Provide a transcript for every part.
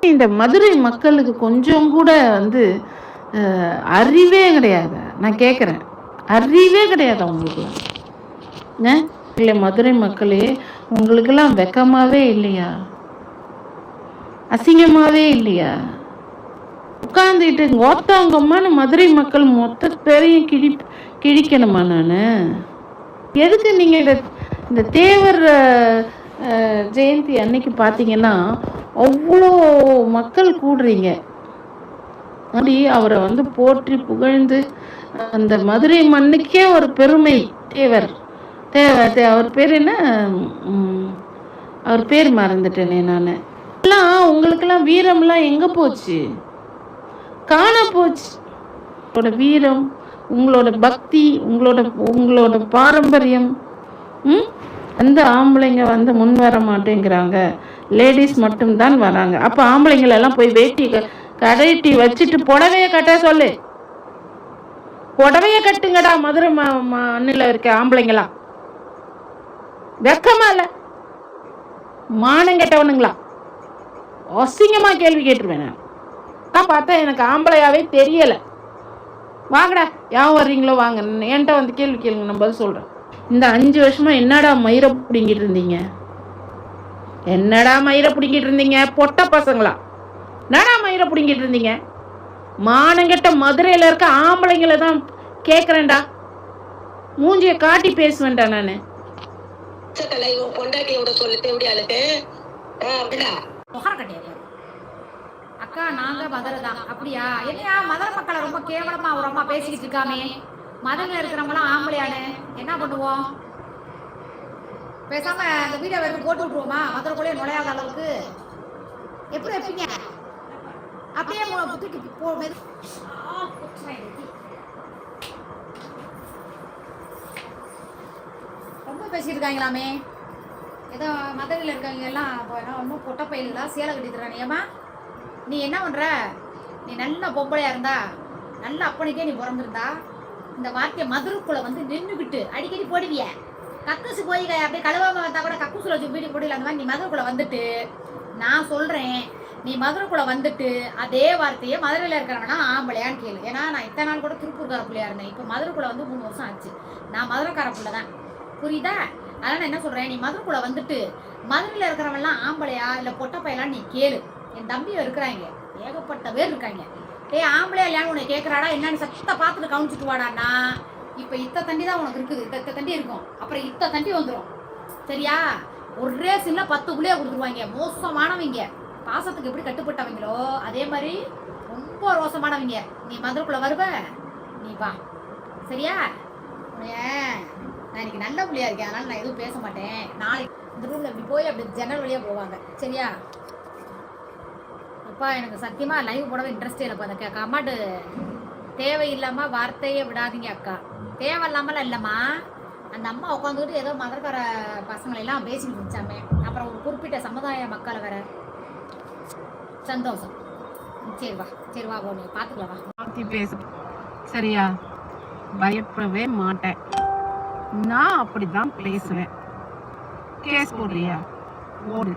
இந்த மதுரை மக்களுக்கு கொஞ்சம் கூட வந்து அறிவே கிடையாது. நான் கேட்குறேன், அறிவே கிடையாது அவங்களுக்குலாம். இல்லை மதுரை மக்களே, உங்களுக்கெல்லாம் வெக்கமாவே இல்லையா? அசிங்கமாவே இல்லையா? உட்காந்துட்டு ஒத்தவங்கம்மான்னு மதுரை மக்கள் மொத்த பேரையும் கிழிக்கணுமா? நான் எதுக்கு நீங்கள் இந்த தேவர் ஜெயந்தி அன்னைக்கு பார்த்தீங்கன்னா அவ்வளோ மக்கள் கூடுறீங்க. அப்படி அவரை வந்து போற்றி புகழ்ந்து அந்த மதுரை மண்ணுக்கே ஒரு பெருமை. தேவர் அவர் பேர் என்ன? அவர் பேர் மறந்துட்டேனே நான். எல்லாம் உங்களுக்கெல்லாம் வீரம்லாம் எங்கே போச்சு? காண போச்சு. உங்களோட வீரம், உங்களோட பக்தி, உங்களோட பாரம்பரியம். அந்த ஆம்பளைங்க வந்து முன் வர மாட்டேங்கிறாங்க, லேடிஸ் மட்டும்தான் வராங்க. அப்போ ஆம்பளைங்களெல்லாம் போய் வேட்டி கடைட்டி வச்சுட்டு புடவைய கட்ட சொல்லு. புடவைய கட்டுங்கடா மதுரை மண்ணில் இருக்க ஆம்பளைங்களா. வெக்கமா இல்ல? மானம் கெட்டவனுங்களா? அசிங்கமா கேள்வி கேட்டுருவேன். நான் பார்த்தா எனக்கு ஆம்பளையாவே தெரியல. வாங்கடா, யான் வர்றீங்களோ வாங்க, என்கிட்ட வந்து கேள்வி கேளுங்க, நான் பதில் சொல்றேன். இந்த 5 வருஷமா என்னடா மயிரை பிடிங்கிட்டு இருந்தீங்க? என்னடா மயிரை பிடிங்கிட்டு இருந்தீங்க? பொட்ட பசங்களா என்னடா மயிரை பிடிங்கிட்டு இருந்தீங்க? மானங்கெட்ட மதுரையில இருக்க ஆம்பளைங்களை தான் கேட்கறேன்டா. மூஞ்சிய காட்டி பேசுவேன்டா நானு. அக்கா நாங்க மதுரை தான். அப்படியா? என்னையா மதுரை மக்களை ரொம்ப கேவலமா ஒரு அம்மா பேசிக்கிட்டு இருக்காமே. மதுரையில் இருக்கிறவங்களாம் ஆம்பளையானு என்ன பண்ணுவோம்? பேசாம இந்த வீடியோ வரைக்கும் போட்டு விட்டுருவோமா? மதுரைக்குள்ளே நுழையாத அளவுக்கு எப்படி வைப்பீங்க? அப்படியே ரொம்ப பேசியிருக்காங்களாமே. ஏதோ மதுரையில் இருக்காங்க எல்லாம் ஒன்றும் பொட்ட பயிலாம் சேலை கட்டி தரானே. ஏமா நீ என்ன பண்ற? நீ நல்ல பொம்பளையா இருந்தா, நல்ல அப்பனுக்கே நீ பிறந்திருந்தா இந்த வார்த்தையை மதுரைக்குள்ள வந்து நின்றுக்கிட்டு அடிக்கடி போடுவிய. கக்கூசு போய் அப்படியே கழுவாம வந்தா கூட கக்கூசுல வச்சு வீடு போடல. அந்த மாதிரி நீ மதுரைக்குள்ள வந்துட்டு, நான் சொல்றேன், நீ மதுரைக்குள்ள வந்துட்டு அதே வார்த்தையை மதுரையில் இருக்கிறவனா ஆம்பளையான்னு கேளு. ஏன்னா நான் இத்தனை நாள் கூட திருப்பூர்கார பிள்ளையா இருந்தேன். இப்போ மதுரைக்குள்ள வந்து 3 வருஷம் ஆச்சு. நான் மதுரைக்கார பிள்ளை தான், புரியுதா? அதனால என்ன சொல்றேன், நீ மதுரைக்குள்ள வந்துட்டு மதுரையில் இருக்கிறவன்லாம் ஆம்பளையா இல்லை பொட்ட பையலான்னு நீ கேளு. என் தம்பியும் இருக்கிறாங்க, ஏகப்பட்ட பேர் இருக்காங்க. ஆம்பளையா இல்லையான்னு உன்னை கேட்குறாடா, என்னன்னு சத்தத்தை பார்த்துட்டு கவனிச்சுட்டு வாடான்னா. இப்போ இத்த தண்டி தான் உனக்கு இருக்குது, இத்த தண்டி இருக்கும், அப்புறம் இத்த தண்டி வந்துடும். சரியா? ஒரே சின்ன 10 புள்ளைய கொடுத்துருவாங்க. மோசமானவங்க, பாசத்துக்கு எப்படி கட்டுப்பட்டவங்களோ அதே மாதிரி ரொம்ப ரோசமானவங்க. நீ மதுரைக்குள்ள வருவ, நீ வா. சரியா? நான் இன்னைக்கு நல்ல புள்ளையா இருக்கேன், அதனால நான் எதுவும் பேச மாட்டேன். நாளைக்கு இந்த ரூம்ல இப்படி போய் அப்படி ஜன்னல் வழியா போவாங்க. சரியா? அப்பா எனக்கு சத்தியமா லைவ் போடவே இன்ட்ரெஸ்டே இல்லைப்பா. அந்த கமாட்டு தேவையில்லாம வார்த்தையை விடாதீங்க அக்கா. தேவையில்லாமலாம் இல்லைம்மா. அந்த அம்மா உட்காந்துக்கிட்டு ஏதோ மதுரைக்கார பசங்களெல்லாம் பேசிக்கிட்டு இருந்துச்சாமே. அப்புறம் ஒரு குறிப்பிட்ட சமுதாய மக்களை வேற. சந்தோஷம். சரி வா, சரி வா, நீ பார்த்துக்கலாம் வா. பேசு. சரியா? பயப்படவே மாட்டேன். நான் அப்படிதான் பேசுவேன். கேஸ் போடுறியா? ஓடு.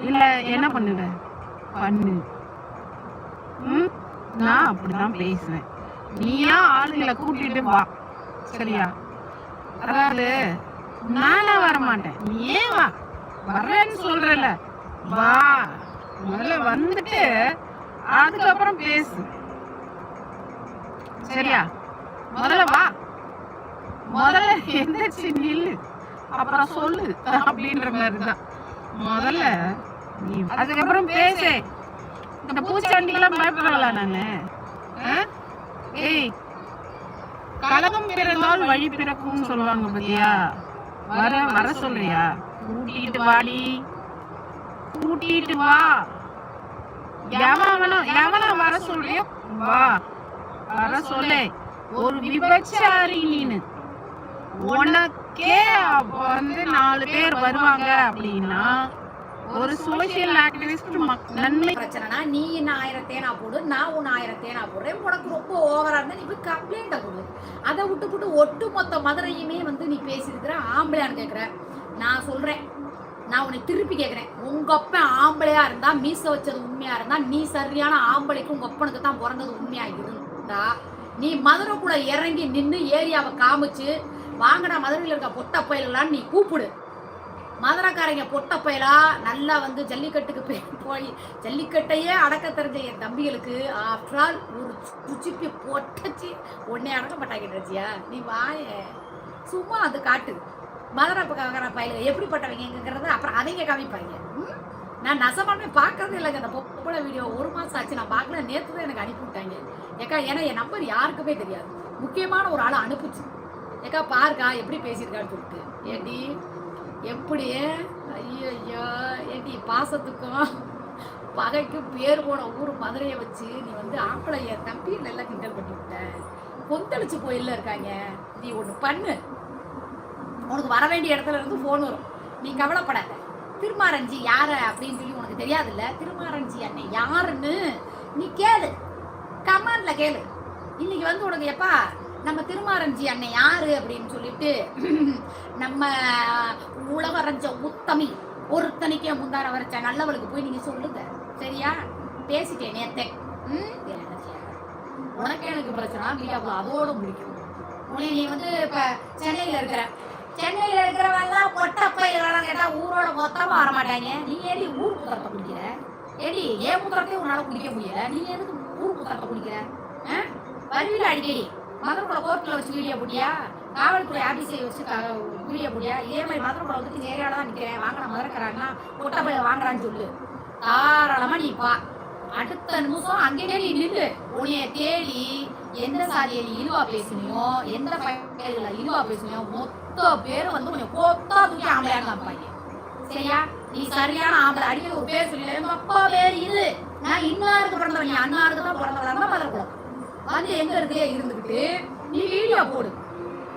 இல்ல என்ன பண்ணுவ? பண்ணு. நான் அப்படிதான் பேசுவேன். நீயா ஆளுங்களை கூட்டிட்டு வா. சரியா? அதாவது நானா வர மாட்டேன், நீயே வா. வர்றேன்னு சொல்றல, வா. முதல்ல வந்துட்டு அதுக்கப்புறம் பேசு. சரியா? முதல்ல வா. முதல்ல எந்திரிச்சு நில்லு, அப்புறம் சொல்லு அப்படின்ற மாதிரிதான். முதல்ல நீ அதுக்கப்புறம் பேசு. இந்த பூச்சாண்டிக்கெல்லாம் பயப்படுறா நானு? ஏய், கலகம் பிறந்தால் வழி பிறக்கும் சொல்லுவாங்க பத்தியா? வர சொல்றியா? கூட்டிட்டு வாடி, கூட்டிட்டு வா. எவனா வர சொல்றியோ வா, வர சொல்லு. ஒரு விபச்சாரி நீனு. உனக்கே வந்து 4 பேர் வருவாங்க அப்படின்னா ஒரு சோசியல் ஆக்டிவிஸ்ட் நன்மை பிரச்சனைனா நீ என்ன 1000 தேனா போடு, நான் உன்னை 1000 தேனா போடுறேன். உனக்கு ரொம்ப ஓவரா இருந்தா நீ போய் கம்ப்ளைண்ட்டை கொடு. அதை விட்டு ஒட்டு மொத்த மதுரையுமே வந்து நீ பேசியிருக்கிற ஆம்பளையான்னு கேட்குற. நான் சொல்றேன், நான் உன்னை திருப்பி கேட்குறேன், உங்க அப்பன் ஆம்பளையா இருந்தா, மீச வச்சது உண்மையா இருந்தா, நீ சரியான ஆம்பளைக்கு உங்க அப்பனுக்கு தான் பிறந்தது உண்மையா இருந்தா, நீ மதுரைக்குள்ள இறங்கி நின்று ஏரியாவை காமிச்சு, வாங்கடா மதுரையில் இருக்க பொட்ட பயலான்னு நீ கூப்பிடு. மதுரைக்காரங்க பொட்ட பயலா நல்லா வந்து ஜல்லிக்கட்டுக்கு போய் ஜல்லிக்கட்டையே அடக்க தெரிஞ்ச என் தம்பிகளுக்கு ஆஃப்டர் ஆல் ஒரு சுச்சிப்பி பொட்டச்சு உன்னை அடக்க மாட்டாங்க. நீ வாய சும்மா அது காட்டு. மதுரை பயிலுங்க எப்படிப்பட்டவங்கிறத அப்புறம் அவங்க காமிப்பாங்க. நான் நசமானே பார்க்கறதே இல்லைங்க அந்த பொப்பளை வீடியோ. 1 மாதம் ஆச்சு நான் பார்க்கல. நேற்று தான் எனக்கு அனுப்பி விட்டாங்க. ஏக்கா ஏன்னா என் நம்பர் யாருக்குமே தெரியாது. முக்கியமான ஒரு ஆளை அனுப்பிச்சு, ஏக்கா பாருக்கா எப்படி பேசியிருக்கான்னு சொல்லிட்டு. ஏடி எப்படி ஐயோ ஏடி பாசத்துக்கும் பகைக்கும் பேர் போன ஊர் மதுரையை வச்சு நீ வந்து ஆம்பளை என் தம்பி நல்லா கிண்டல் பண்ணி விட்ட. கொந்தளிச்சு போயில இருக்காங்க. நீ ஒன்று பண்ணு, உனக்கு வர வேண்டிய இடத்துல இருந்து ஃபோன் வரும். நீ கவலைப்படாத. திருமாரஞ்சி யாரு அப்படின்னு சொல்லி உனக்கு தெரியாதுல்ல. திருமாரஞ்சி அண்ணன் யாருன்னு நீ கேளு, கமெண்ட்ல கேளு. இன்னைக்கு வந்து உனக்கு எப்பா நம்ம திருமாரஞ்சி அண்ணன் யாரு அப்படின்னு சொல்லிட்டு நம்ம உளவரைஞ்ச உத்தமி ஒருத்தனிக்கே முந்தார வரைச்ச நல்லவளுக்கு போய் நீங்க சொல்லுங்க. சரியா? பேசிட்டேன் நேத்தே. உனக்கு எனக்கு பிரச்சனை வீடியோக்குள்ள அதோட முடிக்கும். நீ வந்து இப்ப சென்னையில இருக்கிறவெல்லாம் பொட்டப்பையெல்லாம் கேட்டா ஊரோட மொத்தமா வர மாட்டாங்க. நீ ஏடி ஊர் புத்தரத்தை குடிக்கிற? ஏடி ஏன் புத்தரத்தையும் உன்னால குடிக்க முடியல, நீ எதுக்கு ஊர் புத்தரத்தை குடிக்கிற? வருவில அடிக்கடி மதுரைக்குள்ள கோர்ட்ல வச்சு வீடியோ போட்டியா, காவல்துறை ஆபீஸை வச்சு வீடியோ போட்டியா? இதே மாதிரி மதுரைக்குள்ள வந்துட்டு இந்த ஏரியால தான் நிற்கிறேன், வாங்கின மதுரைக்கிறாங்கன்னா பொட்டப்பைய வாங்குறான்னு சொல்லு. தாராளமா நீ பா. அடுத்த நிமிஷம் அங்கேயே நீ நின்று உன்னைய தேடி எந்த சாதியை நீ இழிவா பேசுனியோ, எந்த பயிர்களை இழிவா பேசுனியோ, மொத்த பேரும் வந்து உன்னை கொத்தா தூக்கி ஆம்பளையான்னு காமிப்பாங்க. சரியா? நீ சரியான ஆம்பளை. அடிக்கிற ஒரு பேர் சொல்லல, எங்க அப்பா பேர் இது, நான் இன்னாருக்கு பிறந்தவன், நீ அண்ணாருக்கு தான் பிறந்தவளா தான் மதுரைக்குள்ள வந்து எங்க இருக்கே இருந்துக்கிட்டு நீ வீடியோ போடு.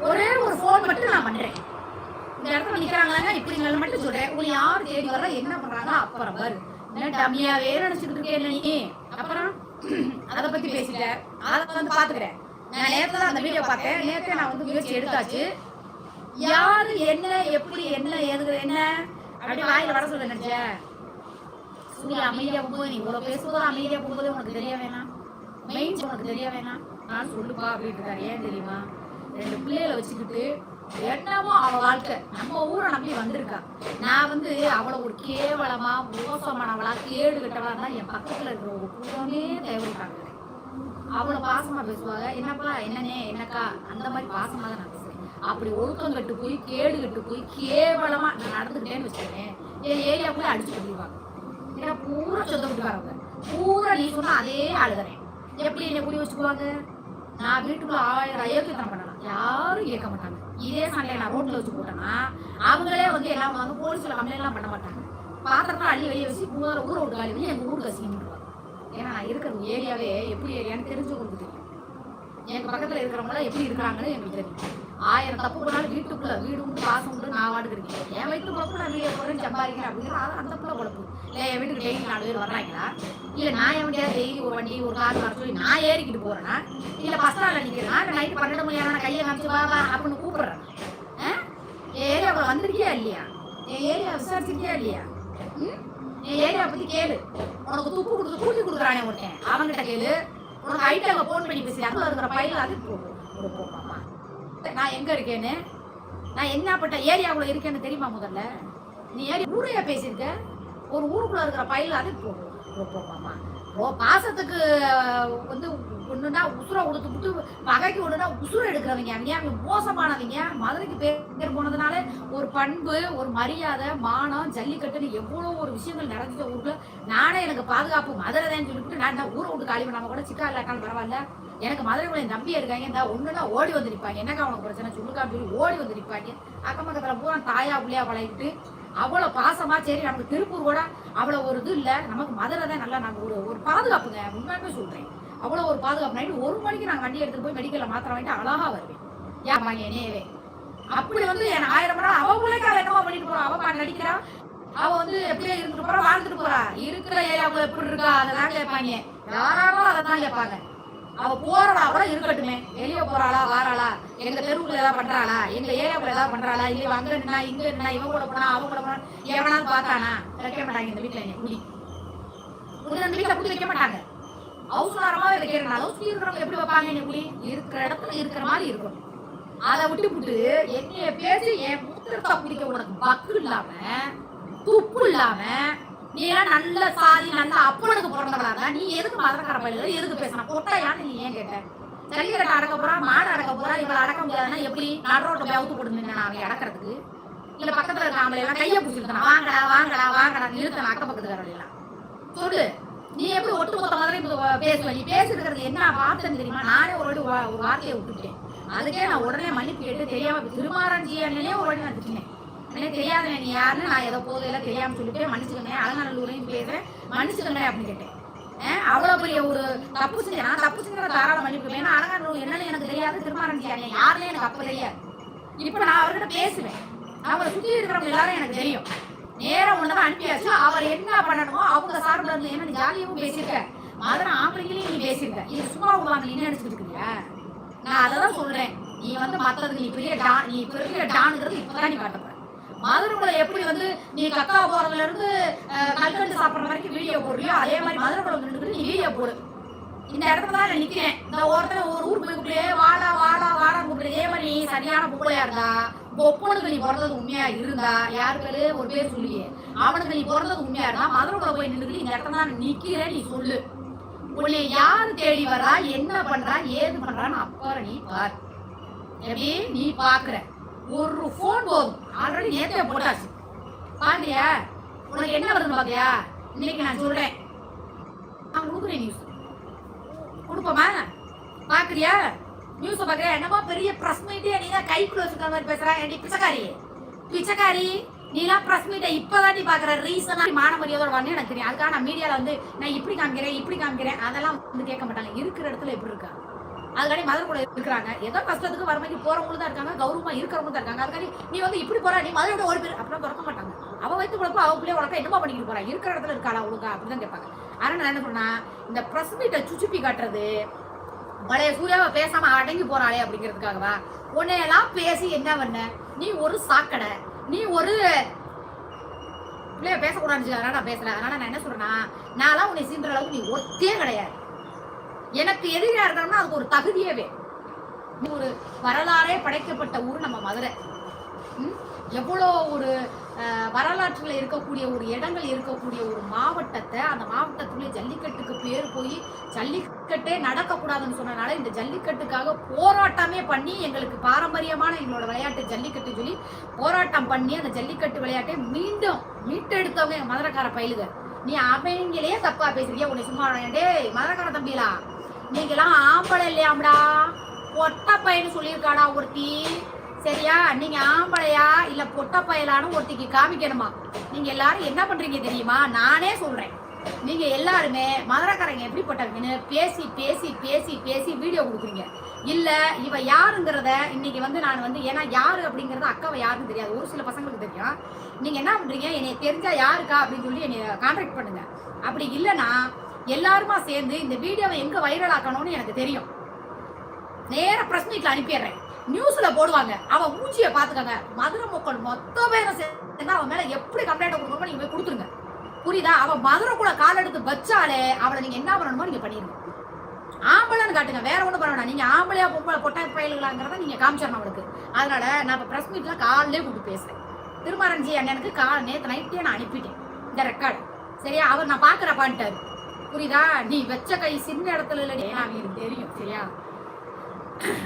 ஒரே ஒரு ஃபோன் மட்டும் நான் பண்றேன். இந்த இடத்துல நிக்கிறாங்க இப்படிங்களை மட்டும் சொல்றேன். உன்னை யார் தேடி வர்ற என்ன பண்றாங்க அப்புறம் பாரு. என்ன டம்மியாவே நினைச்சுக்கிட்டு இருக்கேன் நீ. அப்புறம் அதை பத்தி பேசிட்ட, அதை வந்து பாத்துக்கிறேன். நான் நேற்று தான் அந்த வீடியோ பார்த்தேன். நேற்று நான் வந்து முயற்சி எடுத்தாச்சு. யாரு என்ன எப்படி என்ன எதுக்கு என்ன அப்படி வாயில வர சொல்ல நினைச்ச. சூரிய அமைதியா போகும்போது நீ இவ்வளவு பேசும்போது அமைதியா போகும்போது உனக்கு தெரிய வேணாம், மெயின் உனக்கு தெரிய வேணாம். நான் சொல்லுப்பா அப்படின்னு இருக்காரு. ஏன் தெரியுமா? 2 பிள்ளைகளை வச்சுக்கிட்டு என்னமோ அவ வாழ்க்கை நம்ம ஊரை நம்பி வந்திருக்கா. நான் வந்து அவளை ஒரு கேவலமா மோசமானவளா கேடு கட்டவளா தான் என் பக்கத்துல இருக்கிற ஒரு பூராமே தேவைட்டாங்க. அவ்வளவு பாசமா பேசுவாங்க. என்னப்பா என்னன்னே என்னக்கா அந்த மாதிரி பாசமா தான் நான் பேசுறேன். அப்படி ஒழுக்கம் கட்டு போய் கேடு கட்டு போய் கேவலமா நான் நடந்துக்கிட்டேன்னு வச்சுக்கேன், என் ஏரியாக்குள்ளே அடிச்சு பண்ணிடுவாங்க. ஏன்னா பூரா சொந்த விட்டுக்காரங்க பூரா நீ சொன்னா அதே ஆளுகிறேன். எப்படி என்னை குடி வச்சுக்குவாங்க? நான் வீட்டுக்குள்ள 1000 அயோக்கியத்தனம் பண்ணலாம், யாரும் கேட்க மாட்டாங்க. இதே சண்டையை நான் ரோட்ல வச்சு போட்டேன்னா அவங்களே வந்து எல்லாம் வந்து போலீஸ்ல கம்ப்ளைண்ட் எல்லாம் பண்ண மாட்டாங்க. பாத்திரத்தை அள்ளி வெளியே வச்சு ஊரை விட்டு காலி வெளியே எங்க ஊருக்கு கசிக்கிட்டு. ஏன்னா நான் இருக்கிற ஏரியாவே எப்படி ஏரியான்னு தெரிஞ்சவங்களுக்கு தெரியும். எங்க பக்கத்துல இருக்கிறவங்களாம் எப்படி இருக்கிறாங்கன்னு எங்களுக்கு தெரியும். 1000 தப்பு பண்ணாலும் வீட்டுக்குள்ள வீடு உண்டு பாசம் உண்டு நான் வாட்டுக்கு இருக்கேன். என் வயிற்று குழப்பு நான் வீடியோ போறேன்னு சம்பாதிக்கிறேன் அப்படிங்கிற அந்த பிள்ளை குழப்பு. இல்லை என் வீட்டுக்கு டெய்லி 4 பேர் வர்றாங்களா, இல்லை நான் என் வண்டியா டெய்லி ஒரு வண்டி ஒரு கார் வர சொல்லி நான் ஏறிக்கிட்டு போறேன்னா, இல்லை பஸ் ஸ்டாண்ட்ல நிற்கிறேன்னா நைட்டு 12 மணி நேரம் கையை காமிச்சு வா அப்படின்னு கூப்பிடுறேன். என் ஏரியாவில் வந்திருக்கியா இல்லையா? என் ஏரியா விசாரிச்சிருக்கியா இல்லையா? என் ஏரியா பத்தி கேளு. உனக்கு துப்பு கொடுத்து கூட்டி கொடுக்குறானே ஒருத்தன், அவங்ககிட்ட கேளு. உனக்கு ஐட்டாங்க போன் பண்ணி பேசி அங்கே இருக்கிற பயில அது போமாமா நான் எங்க இருக்கேன்னு, நான் என்னப்பட்ட ஏரியாவுக்குள்ள இருக்கேன்னு தெரியுமா? முதல்ல நீ ஏரியா ஊரையா பேசியிருக்க, ஒரு ஊருக்குள்ள இருக்கிற பயில அது போமாமா. பாசத்துக்கு வந்து ஒண்ணுன்னா உசுரை கொடுத்துட்டு பகைக்கு ஒண்ணுன்னா உசுரை எடுக்கிறவங்க அவங்க மோசமானவங்க. மதுரைக்கு பேர் போனதுனால ஒரு பண்பு ஒரு மரியாதை மானம் ஜல்லிக்கட்டுன்னு எவ்வளோ ஒரு விஷயங்கள் நடந்துட்ட ஊருக்குள்ள நானே எனக்கு பாதுகாப்பு மதுரை தான் சொல்லிட்டு நான் ஊரை விட்டு காலி பண்ணாம கூட சிக்கா இல்லாட்டாலும் பரவாயில்ல, எனக்கு மதுரைக்குள்ள நம்பியா இருக்காங்க. இந்த ஒண்ணுன்னா ஓடி வந்து நிற்பாங்க. என்னக்கா உனக்கு பிரச்சனை சொல்லுக்கா சொல்லி ஓடி வந்து நிற்பாங்க. அக்கம் பக்கத்துல பூரா தாயா பிள்ளையா பழகிட்டு அவ்வளோ பாசமா. சரி நமக்கு திருப்பூர் கூட அவ்வளோ ஒரு இது இல்லை, நமக்கு மதுரை தான் நல்லா நாங்கள் ஒரு பாதுகாப்புங்க. உண்மையுமே சொல்றேன், அவ்வளோ ஒரு பாதுகாப்பு. நைட்டு 1 மணிக்கு நாங்கள் வண்டி எடுத்துட்டு போய் மெடிக்கல்ல மாத்திரம் வாங்கிட்டு அழகா வருவேன். ஏமாங்க என்னையவே அப்படி வந்து என் 1000 மணி நேரம் அவ பிள்ளைக்கு அவள் என்னவா பண்ணிட்டு போறா, அவ நடிக்கிறா, அவ வந்து எப்படியே இருந்துட்டு போறா வாழ்ந்துட்டு போறா. இருக்கிற ஏரியாவுக்குள்ள எப்படி இருக்கா அதெல்லாம் கேட்பாங்க. யாராலும் அதை தான் கேட்பாங்க. அவ போறடா கூட இருக்கட்டுமே, வெளியே போறாளா வாராளா, எங்க தெருவுக்குள்ள ஏதாவது பண்றாளா, எங்க ஏரியாவுக்குள்ள ஏதாவது பண்றாளா, இல்ல அங்க நின்னா இங்க நின்னா இவன் கூட போனா அவன் கூட போனா எவனாலும் பார்த்தானா? வைக்க மாட்டாங்க இந்த வீட்டுல. என்ன குடி அந்த வீட்டுல குடி வைக்க மாட்டாங்க. அவசரமாவே வைக்கிறனாலும் சுத்தி இருக்கிறவங்க எப்படி வைப்பாங்க? என்ன குடி இருக்கிற இடத்துல இருக்கிற மாதிரி இருக்கும். அதை விட்டு என்னைய பேசி என் மூத்திரத்தை குடிக்க உனக்கு பக்கு இல்லாம துப்பு இல்லாம நீ எல்லாம் நல்ல சாதி நல்ல அப்பனுக்கு பிறந்தவளா இருந்தா நீ எதுக்கு மதுரக்கார பயில எதுக்கு பேசணும்? பொட்டையான்னு நீ ஏன் கேட்ட? ஜல்லிக்கட்டை அடக்க போறா, மாடு அடக்க போறா, இவளை அடக்க முடியாதுன்னா எப்படி நடுரோட்டை போய் அவுத்து போட்டு நின்று அவங்க அடக்கிறதுக்கு? இல்ல பக்கத்துல இருக்க ஆம்பளை எல்லாம் கையை பிடிச்சிருக்கணும், வாங்கடா வாங்கடா வாங்கடா நிறுத்தணும் அக்க பக்கத்துக்காரர்கள் எல்லாம். சொல்லு, நீ எப்படி ஒட்டுமொத்த மாதிரி பேசுவ? நீ பேசிருக்கிறது என்ன வார்த்தைன்னு தெரியுமா? நானே ஒரு வார்த்தையை விட்டுட்டேன். அதுக்கே நான் உடனே மன்னிப்பு கேட்டு தெரியாம திருமாரஞ்சி அண்ணனே ஒரு வாட்டி நான் திட்டினேன். எனக்கு தெரியாத நீ யாருன்னு நான் ஏதோ போதையெல்லாம் தெரியாம சொல்லிட்டு மன்னிச்சுக்கங்க, அலங்காநல்லூரையும் பேசுறேன் மன்னிச்சுக்கங்க அப்படின்னு கேட்டேன். அவ்வளவு பெரிய ஒரு தப்பு செஞ்சேன். நான் தப்பு செஞ்ச தாராள மன்னிப்பு. ஏன்னா அலங்காநல்லூர் என்னன்னு எனக்கு தெரியாது, திருமாரஞ்சி அண்ணன் யாருன்னு எனக்கு அப்ப தெரியாது. இப்ப நான் அவர்கிட்ட பேசுவேன், அவரை சுத்தி இருக்கிறவங்க எல்லாரும் எனக்கு தெரியும். நேரம் ஒண்ணுதான் அனுப்பியாச்சு. அவர் என்ன பண்ணணுமோ அவங்க சார்பில் இருந்து என்ன நீ ஜாலியாவும் பேசியிருக்க, மதுரை ஆம்பளைங்களையும் நீ பேசியிருக்க. இது சும்மா விடுவாங்க நீ நினைச்சுட்டு இருக்கியா? நான் அததான் சொல்றேன். நீ மத்தது நீ பெரிய டானுங்கிறது இப்பதான் நீ காட்டப்ப. மதுரைக்குள்ள எப்படி நீ கக்கா போறதுல இருந்து கல்கண்டு சாப்பிடுற வரைக்கும் வீடியோ போடுறியோ அதே மாதிரி மதுரைக்குள்ள நின்றுட்டு நீ வீடியோ போடு. இந்த இடத்துல தான் நான் நிக்கிறேன். இந்த ஒருத்தர் ஒரு ஊர் போய் கூப்பிடு, வாடா வாடா வாடா கூப்பிடு. இதே மாதிரி நீ சரியான பொம்பளையா இருந்தா, பொப்பனுக்கு நீ பிறந்தது உண்மையா இருந்தா, யாரு பேரு ஒரு பேர் சொல்லியே, அவனுக்கு நீ பிறந்தது உண்மையா இருந்தா மதுரைக்குள்ள போய் நின்றுட்டு இந்த இடத்துல தான் நிக்கிறேன் நீ சொல்லு. உன்னை யாரு தேடி வரா, என்ன பண்றா, ஏது பண்றான்னு அப்புறம் நீ பாரு. எப்படி நீ பாக்குற ஒரு போன் போதும். ஆல்ரெடி நேத்தே போட்டாச்சு. பாத்தியா உனக்கு என்ன வருதுன்னு பாத்தியா? இன்னைக்கு நான் சொல்றேன், நான் கொடுக்குறேன் நியூஸ் கொடுப்போமா? பாக்குறியா நியூஸ் பாக்குறியா? என்னமோ பெரிய பிரஸ் மீட்டே நீ தான் கைக்குள்ள வச்சுக்கிற மாதிரி பேசுறா. ஏண்டி பிச்சைக்காரி நீலாம் பிரஸ் மீட்டை இப்பதான் நீ பாக்குற. ரீசனா மான மரியாதையோட வந்து எனக்கு தெரியும். அதுக்காக நான் மீடியால நான் இப்படி காமிக்கிறேன் அதெல்லாம் கேட்க மாட்டாங்க. இருக்கிற இடத்துல எப்படி இருக்கா? அதுக்காடி மதுரை கூட இருக்கிறாங்க. ஏதோ கஷ்டத்துக்கு வறுமைக்கு போறவங்களும் தான் இருக்காங்க, கௌரவமா இருக்கிறவங்க தான் இருக்காங்க. அதுக்காடி நீ இப்படி போறா, நீ மதுரையோட ஒரு பேர் அப்படிலாம் திறக்க மாட்டாங்க. அவ வைத்து குழப்ப அவ பிள்ளைய உனக்கு என்னமா பண்ணிட்டு போறா? இருக்கிற இடத்துல இருக்காளா ஒழுங்கா? அப்படிதான் கேட்பாங்க. ஆனா நான் என்ன சொன்னா, இந்த பிரஸ் மீட்டை சுச்சுப்பி காட்டுறது பழைய சூர்யாவை பேசாம அடங்கி போறாளே அப்படிங்கிறதுக்காகவா? உன்னையெல்லாம் பேசி என்ன பண்ண? நீ ஒரு சாக்கடை, நீ ஒரு பிள்ளைய பேசக்கூடாதுன்னு அதனால நான் பேசல. அதனால நான் என்ன சொல்றேன்னா, நான்லாம் உன்னை சீன்ற அளவுக்கு நீ ஒத்தே கிடையாது. எனக்கு எதிரியா இருக்கணும்னா அதுக்கு ஒரு தகுதியவே. ஒரு வரலாறே படைக்கப்பட்ட ஊர் நம்ம மதுரை. எவ்வளோ ஒரு வரலாற்றுல இருக்கக்கூடிய ஒரு இடங்கள் இருக்கக்கூடிய ஒரு மாவட்டத்தை, அந்த மாவட்டத்துக்குள்ளே ஜல்லிக்கட்டுக்கு பேர் போய் ஜல்லிக்கட்டே நடக்கக்கூடாதுன்னு சொன்னனால இந்த ஜல்லிக்கட்டுக்காக போராட்டமே பண்ணி எங்களுக்கு பாரம்பரியமான எங்களோட விளையாட்டு ஜல்லிக்கட்டு சொல்லி போராட்டம் பண்ணி அந்த ஜல்லிக்கட்டு விளையாட்டை மீண்டும் மீட்டெடுத்தவங்க எங்க மதுரைக்கார பயிலுக. நீ அவங்களே தப்பா பேசுறீங்க. உன்னை சும்மா டேய் மதுரைக்கார தம்பிலா, நீங்களாம் ஆம்பளை இல்லையாம்டா, பொட்ட பையன்னு சொல்லியிருக்காடா ஒருத்தி. சரியா? நீங்க ஆம்பளையா இல்ல பொட்ட பயலான்னு ஒருத்திக்கு காமிக்கணுமா? நீங்க எல்லாரும் என்ன பண்றீங்க தெரியுமா? நானே சொல்றேன், நீங்க எல்லாருமே மதுரைக்காரங்க எப்படிப்பட்டவங்கன்னு பேசி பேசி பேசி பேசி வீடியோ கொடுக்குறீங்க. இல்ல இவ யாருங்கிறத இன்னைக்கு நான் ஏன்னா யாரு அப்படிங்கறத அக்காவை யாருன்னு தெரியாது, ஒரு சில பசங்களுக்கு தெரியும். நீங்க என்ன பண்றீங்க, என்னை தெரிஞ்சா யாருக்கா அப்படின்னு சொல்லி என்னை கான்டாக்ட் பண்ணுங்க. அப்படி இல்லைன்னா எல்லாருமா சேர்ந்து இந்த வீடியோவை எங்க வைரல் ஆக்கணும்னு எனக்கு தெரியும். நேர பிரஸ் மீட்ல அனுப்பிடுறேன், நியூஸ்ல போடுவாங்க. அவன் மூஞ்சியை பாத்துக்கங்க. மதுரை மக்கள் மொத்த பேரும் சேர்ந்து அவன் மேல எப்படி கம்ப்ளைண்ட் கொடுக்கணுமோ நீங்க போய் கொடுத்துருங்க. புரியுதா? அவன் மதுரைக்குள்ள கால் எடுத்து வச்சாலே அவளை நீங்க என்ன பண்ணணுமோ நீங்க பண்ணிருங்க. ஆம்பளைன்னு காட்டுங்க, வேற ஒண்ணும் பண்ண வேணாம். நீங்க ஆம்பளையா பொம்பளை பொட்டாய் பயலுங்களாங்கிறத நீங்க காமிச்சிடணும் அவளுக்கு. அதனால நான் இப்ப பிரஸ் மீட்ல காலையிலே கூப்பிட்டு பேசுறேன். திருமாரஞ்சி அண்ணனுக்கு நேற்று நைட்டே நான் அனுப்பிட்டேன் இந்த ரெக்கார்டு. சரியா? அவர் நான் பாக்குறப்பான்ட்டாரு. புரியுதா? நீ வச்ச கை சின்ன இடத்துல இல்லையே, எனக்கு தெரியும். சரியா?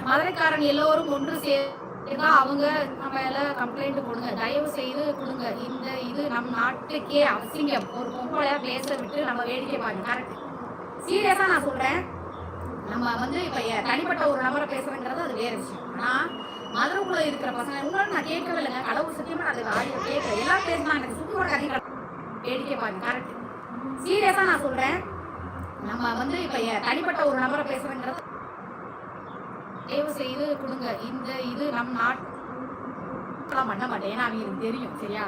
மதுரைக்காரங்க எல்லோரும் ஒன்று சேர்ந்தா அவங்க மேல கம்ப்ளைண்ட் கொடுங்க, தயவு செய்து கொடுங்க. இந்த இது நம் நாட்டுக்கே அவசியம். ஒரு பொம்பளையா பேச விட்டு நம்ம வேடிக்கை பாருங்க. கரெக்ட், சீரியஸா நான் சொல்றேன். நம்ம இப்ப தனிப்பட்ட ஒரு நபரை பேசுறேங்கிறது அது வேற விஷயம். ஆனா மதுரைக்குள்ள இருக்கிற பசங்க உங்களால நான் கேட்கவே இல்லைங்க, கடவுள் சத்தியமா நான் ஆடியோ கேட்கல. எல்லாம் பேசினா எனக்கு சுத்தி வர கதை வேடிக்கை பாருங்க. கரெக்ட், சீரியஸா நான் சொல்றேன். நம்ம இப்ப தனிப்பட்ட ஒரு நபரை பேசுறேங்கிறது தயவு செய்து கொடுங்க. இந்த இது நம் நாட்டுலாம் பண்ண மாட்டேன், ஏன்னா அவங்களுக்கு தெரியும். சரியா?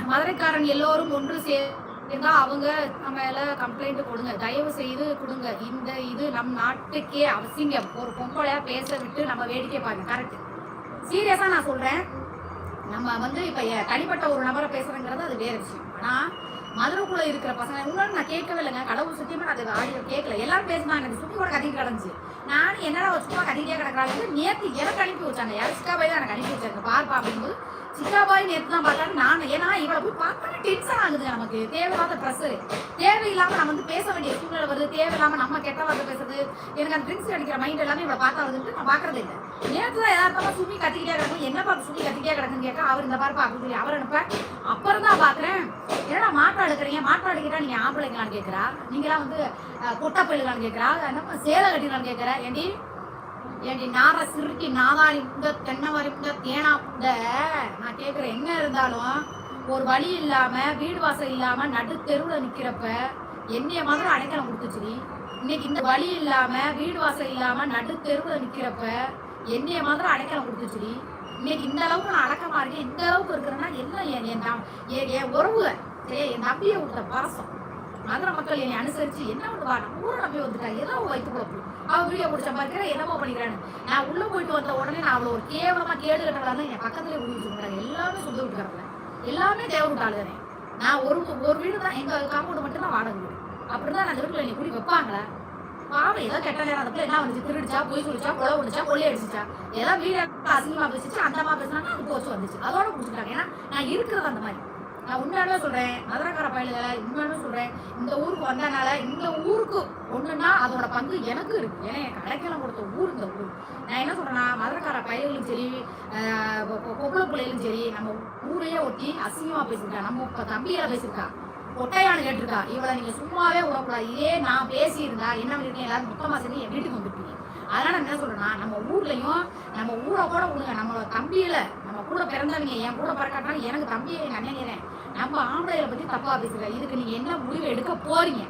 மதுரைக்காரன் எல்லோரும் ஒன்று இருந்தா அவங்க நம்ம மேல கம்ப்ளைண்ட் கொடுங்க, தயவு செய்து கொடுங்க. இது நம் நாட்டுக்கே அவசியம். ஒரு பொம்பளையா பேச விட்டு நம்ம வேடிக்கை பாருங்க. கரெக்ட், சீரியஸா நான் சொல்றேன். நம்ம வந்து இப்ப தனிப்பட்ட ஒரு நபரை பேசுறேங்கிறது அது வேற விஷயம். ஆனா மதுரைக்குள்ள இருக்கிற பசங்க இன்னொன்று நான் கேட்கவே இல்லைங்க. கடவுள் சுத்தியமா நான் அது ஆடியோ கேட்கல. எல்லாரும் பேசினாங்க, எனக்கு சுத்தி கூட கத்திட்டு கிடந்துச்சு. நான் என்னடா சும்மா கத்திட்டே கிடக்குறாங்க. நேற்று எனக்கு அனுப்பி வச்சாங்க, யார் சிக்காபாய் தான் எனக்கு அனுப்பி வச்சாங்க. பார்ப்பா அப்படிங்கும்போது சிக்காபாய் நேற்று தான் பார்த்தாலும் நான் ஏன்னா இவளை போய் பார்த்தா டென்ஷன் ஆகுது. நமக்கு தேவையில்லாத ப்ரெஷர், தேவையில்லாம நம்ம வந்து பேச வேண்டிய சூழ்நிலை வருது. தேவையில்லாம நம்ம கெட்ட வார்த்தை பேசுறது, எனக்கு அந்த ட்ரிங்க்ஸ் அடிக்கிற மைண்ட் எல்லாமே இவளை பார்த்தா வருதுன்ட்டு நான் பார்க்கறதே இல்லை. நேற்று தான் எதார்த்தமா சுமி கத்திக்கிட்டே கிடக்கும். என்ன பார்த்து சுமி கத்திக்கிட்டே கிடக்குன்னு கேட்க அவர் இந்த பார்ப்பா அப்படின்னு சொல்லி அவர் அனுப்ப. அப்புறம் தான் பார்க்குறேன், ஏன்னா மாட்டா எடுக்கிறீங்க, மாட்டா எடுக்கிறா நீங்க ஆம்பளைங்களான்னு கேட்குறா, நீங்களாம் வந்து பொட்டா பயிலான்னு கேட்குறா, என்ன சேலை கட்டிக்கலான்னு கேட்குற. ஏண்டி நார சிறுக்கி நாதாரி புண்ட தென்னவாரி புண்ட தேனா புண்ட. நான் கேட்குறேன், என்ன இருந்தாலும் ஒரு வழி இல்லாம வீடு வாசல் இல்லாம நடு தெருவில் நிக்கிறப்ப என்னைய மாதிரி அடைக்கலம் கொடுத்துச்சுடி. இன்னைக்கு இந்த வழி இல்லாம வீடு வாசல் இல்லாம நடு தெருவில் நிக்கிறப்ப என்னைய மாதிரி அடைக்கலம் கொடுத்துச்சுடி. இன்னைக்கு இந்த அளவுக்கு நான் அடக்கமா இருக்கேன், இந்த அளவுக்கு இருக்கிறேன்னா என்ன என் உறவு என் நம்பியை கொடுத்த பாசம். மதுரை மக்கள் என்னை அனுசரிச்சு என்ன பண்ணுவா, நம்ம ஊரை நம்பி வந்துட்டா ஏதோ வைத்து கொடுப்பு. அவன் வீடியோ பிடிச்ச மாதிரி என்னமோ பண்ணிக்கிறான்னு. நான் உள்ள போயிட்டு வந்த உடனே நான் அவ்வளோ ஒரு கேவலமா கேடு கட்டலாம் என் பக்கத்துலேயே ஊடி வச்சுருக்காங்க. எல்லாமே சொந்த விட்டுக்காரங்க, எல்லாமே தேவை விட்டாளுதானே. நான் ஒரு வீடு தான், எங்க காம்பவுண்ட் மட்டும் தான் வாடகை வீடு. அப்படிதான் அந்த வீட்டுல என்னை கூடி வைப்பாங்களா? பாவம் ஏதோ கெட்ட நேரம் அதுக்குள்ள என்ன வந்துச்சு, திருடிச்சா, பொய் சொல்லிச்சா, கொலை ஒடிச்சா, கொள்ளை அடிச்சுச்சா, ஏதோ வீடு அசிங்கமா பேசிச்சு, அந்தமா பேசினாங்க, அது போச்சு வந்துச்சு, அதோட முடிச்சுட்டாங்க. ஏன்னா நான் இருக்கிறது அந்த மாதிரி. நான் உண்மையாலுமே சொல்றேன், மதுரைக்கார பயலுகளை உண்மையாலுமே சொல்றேன், இந்த ஊருக்கு வந்தனால இந்த ஊருக்கு ஒண்ணுன்னா அதோட பங்கு எனக்கு இருக்கு. ஏன்னா எனக்கு அடைக்கலம் கொடுத்த ஊர் இந்த ஊர். நான் என்ன சொல்றேன்னா, மதுரைக்கார பயல்களும் சரி, பொம்பளை பிள்ளைகளும் சரி, நம்ம ஊரையே ஒட்டி அசிங்கமா பேசியிருக்கா, நம்ம இப்ப தம்பியில பேசியிருக்கா, கொட்டையானு கேட்டிருக்கா. இவளை நீங்க சும்மாவே விடக்கூடாது. இதே நான் பேசியிருந்தா என்ன பண்ணிருக்கேன், எல்லாரும் மொத்தமா சேர்ந்து என் வீட்டுக்கு வந்துருப்பீங்க. அதனால என்ன சொல்றேன்னா, நம்ம ஊர்லயும் நம்ம ஊரை கூட விடுங்க, நம்மளோட தம்பியில நம்ம கூட பிறந்தவங்க, என் கூட பிறக்காட்டாலும் எனக்கு தம்பியை எங்க அண்ணன், நம்ம ஆம்பளைகளை பத்தி தப்பா பேசுற. இதுக்கு நீங்க என்ன முடிவு எடுக்க போறீங்க?